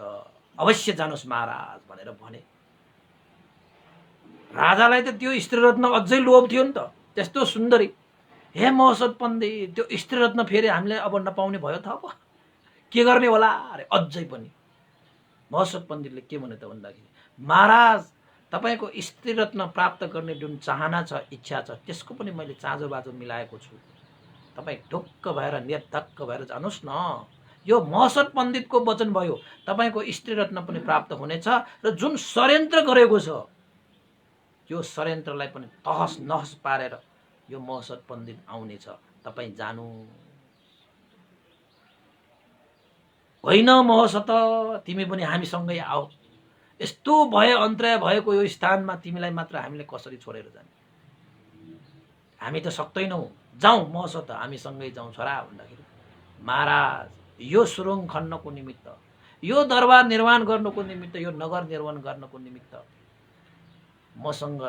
अवश्य जानुहोस् महाराज भनेर भने। राजालाई त त्यो स्त्रीरत्न अझै लोभ थियो नि त, त्यस्तो सुन्दरी। हे मौसत पण्डित, त्यो स्त्रीरत्न फेरि हामीले अब नपाउने भयो त, अब के गर्ने होला अरे अझै पनि। मौसत पण्डितले के भने त भन्दाखेरि, महाराज तपाईको स्त्रीरत्न प्राप्त गर्ने जुन चाहना छ, इच्छा छ, त्यसको पनि मैले चाँजो बाजो मिलाएको छु। तपाईँ ढुक्क भएर निर्धक्क भएर जानुहोस् न। यो मौसत पण्डितको वचन भयो, तपाईको स्त्रीरत्न पनि प्राप्त हुनेछ र जुन षड्यन्त्र गरेको छ यो षड्यन्त्रलाई पनि तहस नहस पारेर यो मौसत पण्डित आउनेछ, तपाईँ जानु। होइन मौसत, तिमी पनि हामीसँगै आऊ। यस्तो भए अन्तराय भएको यो स्थानमा तिमीलाई मात्र हामीले कसरी छोडेर जाने? हामी त सक्दैनौँ, जाउँ मौसत, हामीसँगै जाउँ छोरा भन्दाखेरि, महाराज यो सुरुङ खन्नको निमित्त, यो दरबार निर्माण गर्नको निमित्त, यो नगर निर्माण गर्नको निमित्त मसँग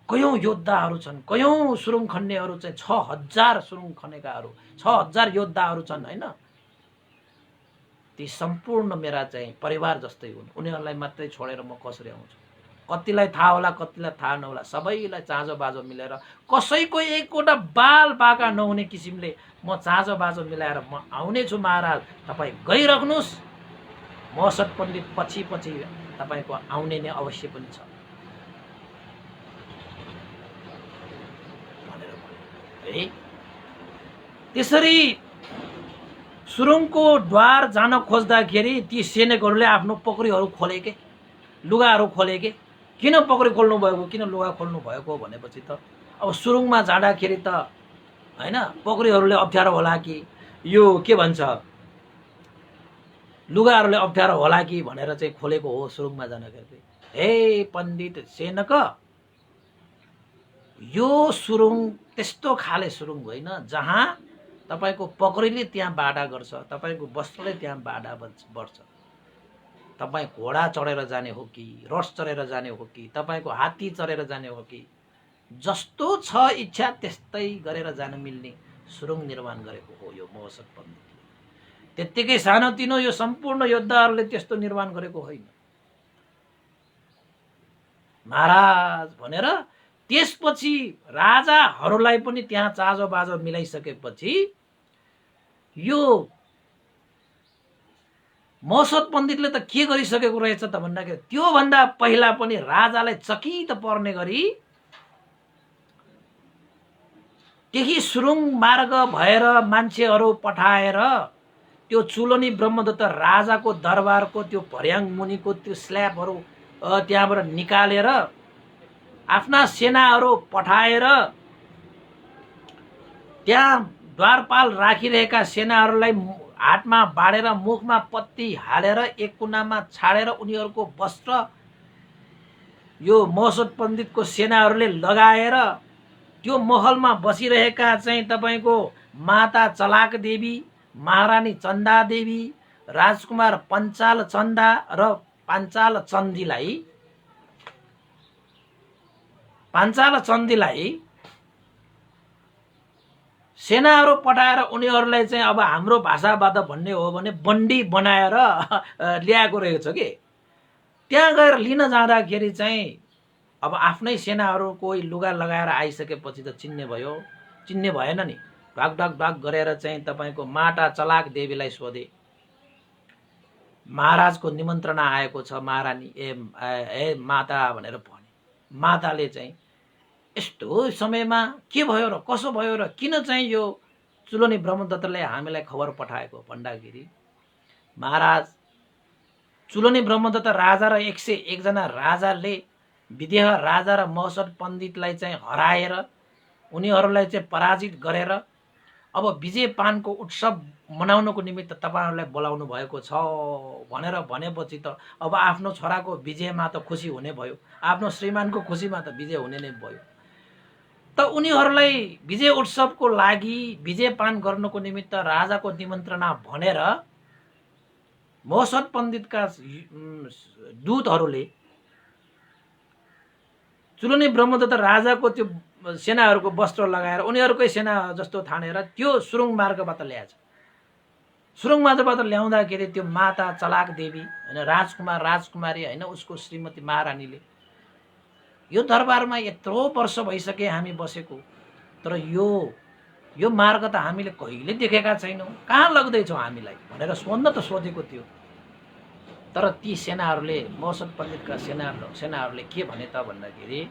कयौं योद्धाहरू छन्, कयौं सुरुङ खन्नेहरू चाहिँ 6000 सुरुङ खनेकाहरू, 6000 योद्धाहरू छन् होइन? ती सम्पूर्ण मेरा चाहिँ परिवार जस्तै हुन्, उनीहरूलाई मात्रै छोडेर म कसरी आउँछु? कतिलाई थाहा होला, कतिलाई थाहा नहोला, सबैलाई चाँजो बाजो मिलाएर, कसैको एकवटा बाल बाका नहुने किसिमले म चाँजो बाजो मिलाएर म आउने छु महाराज। तपाईँ गइराख्नुहोस्, मौसत पण्डित पछि पछि तपाईँको आउने नै अवश्य पनि छ भनेर। त्यसरी सुरुङको द्वार जान खोज्दाखेरि ती सैनिकहरूले आफ्नो पक्रीहरू खोलेके, लुगाहरू खोलेके। किन पक्री खोल्नु भएको, किन लुगा खोल्नु भएको भनेपछि त अब सुरुङमा जाँदाखेरि त होइन पक्रीहरूले अप्ठ्यारो होला कि, यो के भन्छ लुगाहरूले अप्ठ्यारो होला कि भनेर चाहिँ खोलेको हो सुरुङमा जाँदाखेरि। हे पण्डित सेनक, यो सुरुङ त्यस्तो खाले सुरुङ होइन जहाँ तपाईको पक्रीले त्यहाँ बाडा गर्छ, तपाईको वस्त्रले त्यहाँ बाडा बढ्छ। तपाईँ घोडा चढेर जाने हो कि, रस चढेर जाने हो कि, तपाईको हात्ती चढेर जाने हो कि, जस्तो छ इच्छा त्यस्तै गरेर जान मिल्ने सुरुङ निर्माण गरेको हो यो मौसत पण्डितले। त्यत्तिकै सानोतिनो यो सम्पूर्ण योद्धाहरूले त्यस्तो निर्माण गरेको होइन महाराज भनेर। त्यसपछि राजाहरूलाई पनि त्यहाँ चाँजो बाजो मिलाइसकेपछि यो मौसत पण्डितले त के गरिसकेको रहेछ त भन्दाखेरि, त्योभन्दा पहिला पनि राजालाई चकित पर्ने गरी त्यही सुरुङ मार्ग भएर मान्छेहरू पठाएर त्यो चुलनी ब्रह्मदत्त राजाको दरबारको त्यो भर्याङ मुनिको त्यो स्ल्याबहरू त्यहाँबाट निकालेर आफ्ना सेनाहरू पठाएर त्यहाँ द्वारपाल राखिरहेका सेनाहरूलाई हातमा बाँडेर मुखमा पत्ती हालेर एक कुनामा छाडेर उनीहरूको वस्त्र यो महोत्सव पण्डितको सेनाहरूले लगाएर त्यो महलमा बसिरहेका चाहिँ तपाईँको माता चलाक देवी, महारानी चन्दा देवी, राजकुमार पञ्चाल चन्दा र पाञ्चाल चन्दीलाई सेनाहरू पठाएर उनीहरूलाई चाहिँ अब हाम्रो भाषाबाट भन्ने हो भने बन्डी बनाएर ल्याएको रहेछ कि त्यहाँ गएर लिन जाँदाखेरि चाहिँ अब आफ्नै सेनाहरू कोही लुगा लगाएर आइसकेपछि त चिन्ने भएन नि। ढाक ढाक ढाक गरेर चाहिँ तपाईँको माता चलाक देवीलाई सोधे, महाराजको निमन्त्रणा आएको छ महारानी ए माता भनेर भने। माताले चाहिँ यस्तो समयमा के भयो र कसो भयो र किन चाहिँ यो चुलोनी ब्रह्मदत्तले हामीलाई खबर पठाएको भन्दाखेरि महाराज चुलोनी ब्रह्मदत्त राजा र 101 जना राजाले विदेह राजा र महोत्सव पण्डितलाई चाहिँ हराएर उनीहरूलाई चाहिँ पराजित गरेर अब विजय पानको उत्सव मनाउनको निमित्त तपाईहरुलाई बोलाउनु भएको छ भनेर भनेपछि त अब आफ्नो छोराको विजयमा त खुसी हुने भयो, आफ्नो श्रीमानको खुसीमा त विजय हुने नै भयो। त उनीहरूलाई विजय उत्सवको लागि विजय पान गर्नको निमित्त राजाको निमन्त्रणा भनेर महोत्सव पण्डितका दूतहरूले चुलोनी ब्रह्मदत्त राजाको त्यो सेनाहरूको वस्त्र लगाएर उनीहरूकै सेना जस्तो ठानेर त्यो सुरुङ मार्गबाट ल्याएछ। सुरुङ मार्गबाट ल्याउँदाखेरि त्यो माता चलाक देवी हैन, राजकुमार राजकुमारी हैन, उसको श्रीमती महारानीले यो दरबारमा यत्रो वर्ष भइसके हामी बसेको, तर यो मार्ग त हामीले कहिले देखेका छैनौं, कहाँ लग्दैछौ हामीलाई भनेर सोध्न त सोधेको थियो। तर ती सेनाहरूले महोत्सव पण्डितका सेनाहरूले के भने त भन्दाखेरि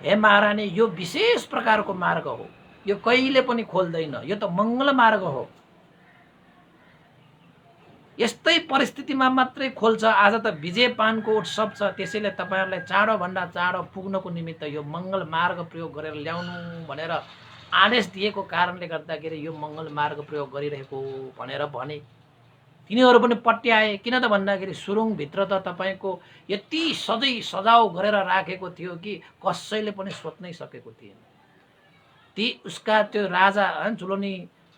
हे महारानी यो विशेष प्रकारको मार्ग हो, यो कहिले पनि खोल्दैन, यो त मंगल मार्ग हो, यस्तै परिस्थितिमा मात्रै खोल्छ। आज त विजय पानको उत्सव छ, त्यसैले तपाईहरुलाई चाँडो भन्दा चाँडो पुग्नको निमित्त यो मंगल मार्ग प्रयोग गरेर ल्याउनु भनेर आदेश दिएको कारणले गर्दाखेरि यो मंगल मार्ग प्रयोग गरिरहेको भनेर भने। तिनीहरू पनि पट्याए, किन त भन्दाखेरि सुरुङ भित्र त तपाईको यति सजाउ गरेर राखेको थियो कि कसैले पनि सोच्नै सकेको थिएन। ती उसका त्यो राजा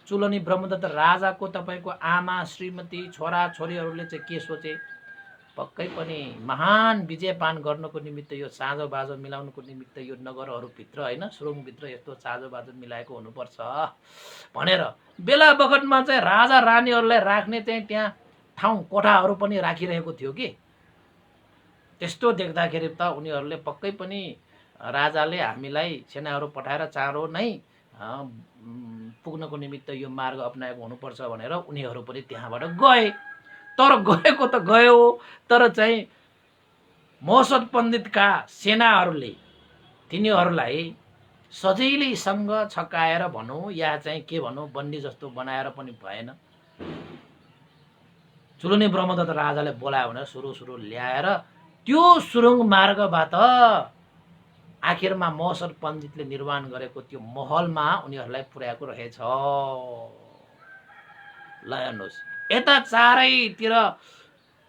चुलोनी ब्रह्मदत्त राजाको तपाईको आमा श्रीमती छोरा छोरीहरूले चाहिँ के सोचे, पक्कै पनि महान विजय पान गर्नको निमित्त यो साँझो बाजो मिलाउनको निमित्त यो नगरहरू भित्र हैन सुरुङ भित्र यस्तो साँझो बाजो मिलाएको हुनुपर्छ भनेर बेला बखतमा चाहिँ राजा रानीहरूलाई राख्ने चाहिँ त्यहाँ ठाउँ कोठाहरू पनि राखिरहेको थियो कि। त्यस्तो देख्दाखेरि त उनीहरूले पक्कै पनि राजाले हामीलाई सेनाहरू पठाएर चाँडो नै पुग्नको निमित्त यो मार्ग अपनाएको हुनुपर्छ भनेर उनीहरू पनि त्यहाँबाट गए। तर गएको त गयो, तर चाहिँ महोत्सव पण्डितका सेनाहरूले तिनीहरूलाई सजिलैसँग छकाएर भनौं या चाहिँ के भनौं बन्दी जस्तो बनाएर पनि भएन। चुलोनी ब्रह्मदत्त राजाले बोलायो भनेर सुरु ल्याएर त्यो सुरुङ मार्गबाट आखिरमा महोत्सव पण्डितले निर्माण गरेको त्यो महलमा उनीहरूलाई पुर्याएको रहेछ। ल हेर्नुहोस्, यता चारैतिर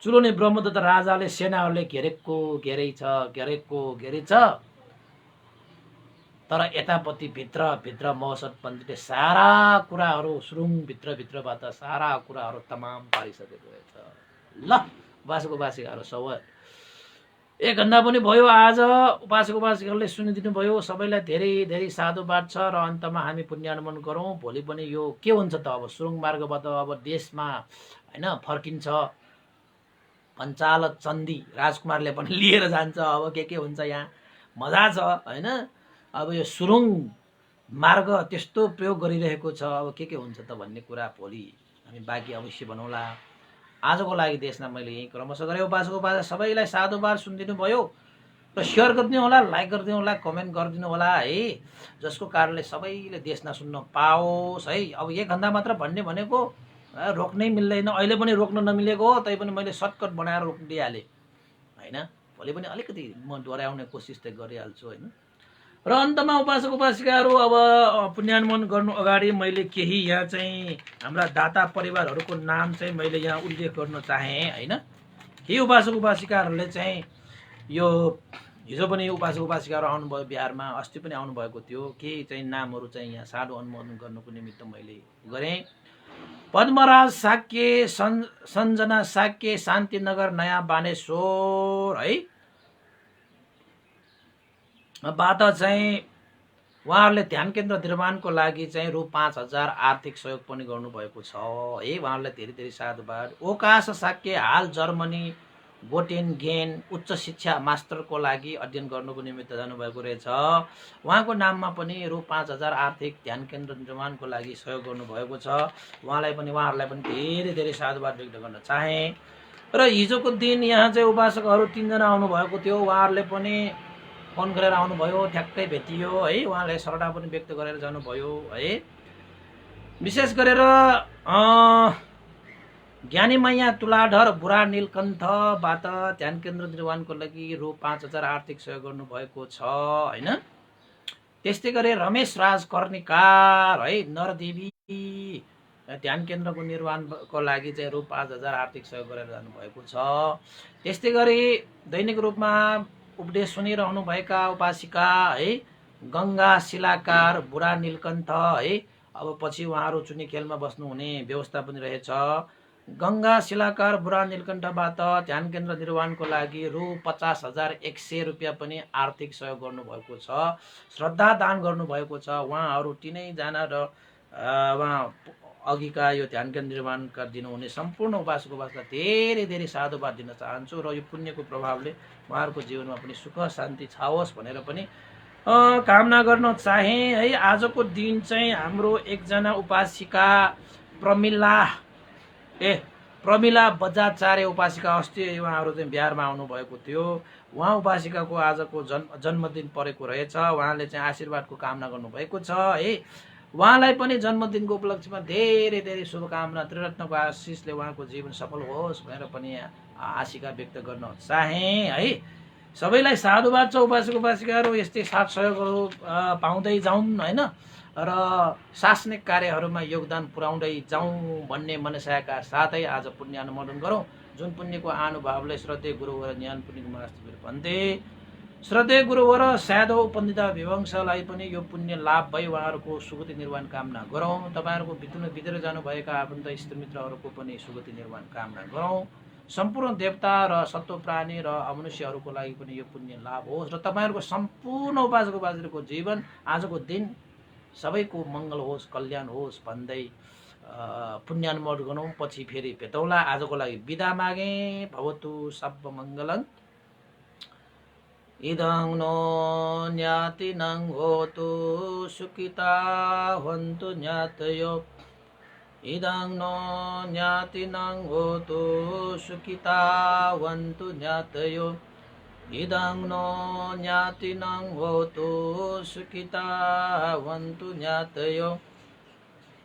चुलोनी ब्रह्मदत्त राजाले सेनाहरूले घेरै छ, तर यतापट्टि भित्र महोत्सव पण्डितले सारा कुराहरू सुरुङ भित्रबाट सारा कुराहरू तमाम पारिसकेको रहेछ। ल उपासक-उपासिकाहरू सब एक घण्टा पनि भयो, आज उपासक-उपासिकाहरूले सुनिदिनु भयो, सबैलाई धेरै धेरै साधुवाद छ र अन्तमा हामी पुण्यानुमोदन गरौँ। भोलि पनि यो के हुन्छ त अब सुरुङ मार्गबाट अब देशमा हैन फर्किन्छ, पञ्चाल चन्दी राजकुमारले पनि लिएर जान्छ, अब के हुन्छ यहाँ मजा छ हैन। अब यो सुरुङ मार्ग त्यस्तो प्रयोग गरिरहेको छ, अब के हुन्छ त भन्ने कुरा भोलि हामी बाँकी अवश्य बनाउला। आजको लागि देशमा मैले यही क्रमशः गरे। उपासक सबैलाई साधुवाद सुनिदिनु भयो र शेयर गरिदिनु होला, लाइक गरिदिनु होला, कमेन्ट गरिदिनु होला है, जसको कारणले सबैले देशमा सुन्न पाओस् है। अब 1 घण्टा मात्र भन्ने भनेको रोक्नै मिल्दैन, अहिले पनि रोक्न नमिलेको हो, तै पनि मैले सर्टकट बनाएर रोकिदिहालेँ हैन। भोलि पनि अलिकति म दोहोऱ्याउने कोसिस त गरिहाल्छु हैन। र अन्तमा उपासक उपासिकाहरू अब पुण्यानुमोदन गर्नु अगाडि मैले केही यहाँ चाहिँ हाम्रा दाता परिवारहरूको नाम चाहिँ मैले यहाँ उल्लेख गर्न चाहे हैन। केही उपासक उपासिकाहरूले चाहिँ यो हिजो पनि उपासक उपासिकाहरू आउनुभयो बिहारमा, अस्ति पनि आउनुभएको थियो। केही चाहिँ नामहरू चाहिँ यहाँ साधु अनुमोदन गर्नुको निमित्त मैले गरेँ। पद्मराज साक्य, सञ्जना साक्य, शान्तिनगर, नयाँ बानेश्वर है बाट चाहिँ उहाँहरूले ध्यान केन्द्र निर्माणको लागि चाहिँ रु 5,000 आर्थिक सहयोग पनि गर्नुभएको छ है। उहाँहरूलाई धेरै धेरै साधुवाद। ओकास साक्य हाल जर्मनी गोटेनगेन उच्च शिक्षा मास्टरको लागि अध्ययन गर्नुको निमित्त जानुभएको रहेछ। उहाँको नाममा पनि रु 5,000 आर्थिक ध्यान केन्द्र निर्माणको लागि सहयोग गर्नुभएको छ। उहाँहरूलाई पनि धेरै धेरै साधुवाद व्यक्त गर्न चाहे। र हिजोको दिन यहाँ चाहिँ उपासकहरू 3 जना आउनुभएको थियो। उहाँहरूले पनि फोन गरेर आउनुभयो, ठ्याक्कै भेटियो है। उहाँले सरटा पनि व्यक्त गरेर जानुभयो है। विशेष गरेर ज्ञानी मैया तुलाधर बुढा नीलकण्ठबाट ध्यान केन्द्र निर्माणको लागि रु 5,000 आर्थिक सहयोग गर्नुभएको छ होइन। त्यस्तै गरी रमेश राज कर्णिकार है नरदेवी ध्यान केन्द्रको निर्माणको लागि चाहिँ रु 5,000 आर्थिक सहयोग गरेर जानुभएको छ। त्यस्तै गरी दैनिक रूपमा उपदेश सुनिरहनुभएका उपासिका है गङ्गा शिलाकार बुढा नीलकण्ठ है। अब पछि उहाँहरू चुनी खेलमा बस्नुहुने व्यवस्था पनि रहेछ। गङ्गा शिलाकार बुढा नीलकण्ठबाट ध्यान केन्द्र निर्माणको लागि रु 50,100 रुपियाँ पनि आर्थिक सहयोग गर्नुभएको छ, श्रद्धा दान गर्नुभएको छ। उहाँहरू 3 जना र उहाँ अघिका यो ध्यान केन्द्र निर्माण दिनुहुने सम्पूर्ण उपासक उपासकलाई धेरै धेरै साधुवाद दिन चाहन्छु। र यो पुण्यको प्रभावले उहाँहरूको जीवनमा पनि सुख शान्ति छाओस् भनेर पनि कामना गर्न चाहे है। आजको दिन चाहिँ हाम्रो एकजना उपासिका प्रमिला बजाचार्य उपासिका अस्ति उहाँहरू चाहिँ बिहारमा आउनुभएको थियो। उहाँ उपासिकाको आजको जन्मदिन परेको रहेछ। उहाँले चाहिँ आशीर्वादको कामना गर्नुभएको छ है। उहाँलाई पनि जन्मदिनको उपलक्ष्यमा धेरै धेरै शुभकामना, त्रिरत्नको आशिषले उहाँको जीवन सफल होस् भनेर पनि आशिका व्यक्त गर्न चाहे है। सबैलाई साधुवाद छ। उपासक उपासिकाहरू यस्तै साथ सहयोगहरू पाउँदै जाउँ होइन र शासनिक कार्यहरूमा योगदान पुर्याउँदै जाउँ भन्ने मनसायका साथै आज पुण्य अनुमोदन गरौँ। जुन पुण्यको अनुभवले श्रद्धेय गुरुवर ज्ञान पुण्यको महाराष्ट्र भन्थे। श्रद्धेय गुरुवर साधो पण्डित विवंशलाई पनि यो पुण्य लाभ भई उहाँहरूको सुगति निर्माण कामना गरौँ। तपाईँहरूको बितेर जानुभएका आफन्त इष्टमित्रहरूको पनि सुगति निर्माण कामना गरौँ। सम्पूर्ण देवता र सत्व प्राणी र मनुष्यहरूको लागि पनि यो पुण्य लाभ होस् र तपाईँहरूको सम्पूर्ण उपासक उपासकको जीवन आजको दिन सबैको मङ्गल होस्, कल्याण होस् भन्दै पुण्यानुमोदन गरौँ। पछि फेरि भेटौँला। आजको लागि बिदा मागे। भवतु सब मङ्गलं। इदं नो ज्ञातिनं होतु सुखिता हन्तु ज्ञातयो। इदं नो ज्ञातिनं होतु सुखिता हन्तु ज्ञातयो। इदं नो ज्ञातिनं होतु सुखिता हन्तु ज्ञातयो।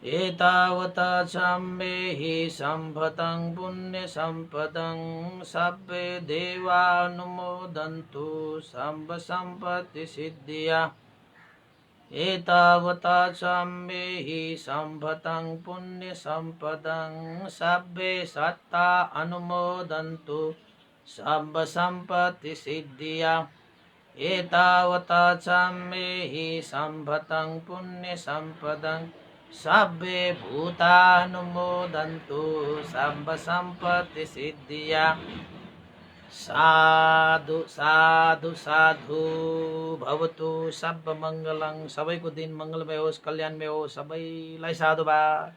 एतावता सम्मेहि सम्भतं पुण्यसम्पदं सब्बे देवानुमोदन्तु सम्पत्तिसिद्धिया। एतावता सम्मेहि सम्भतं पुण्यसम्पदं सब्बे सत्ता अनुमोदन्तु सम्पत्तिसिद्धिया। एतावता सम्मेहि सम्भतं पुण्यसम्पदं सब्बे भूतानुमोदन्तु सम्पत्तिसिद्धिया। साधु साधु साधु भवतु सब मङ्गलं। सबैको दिन मङ्गलमय होस्, कल्याणमय होस्। सबैलाई साधुवाद।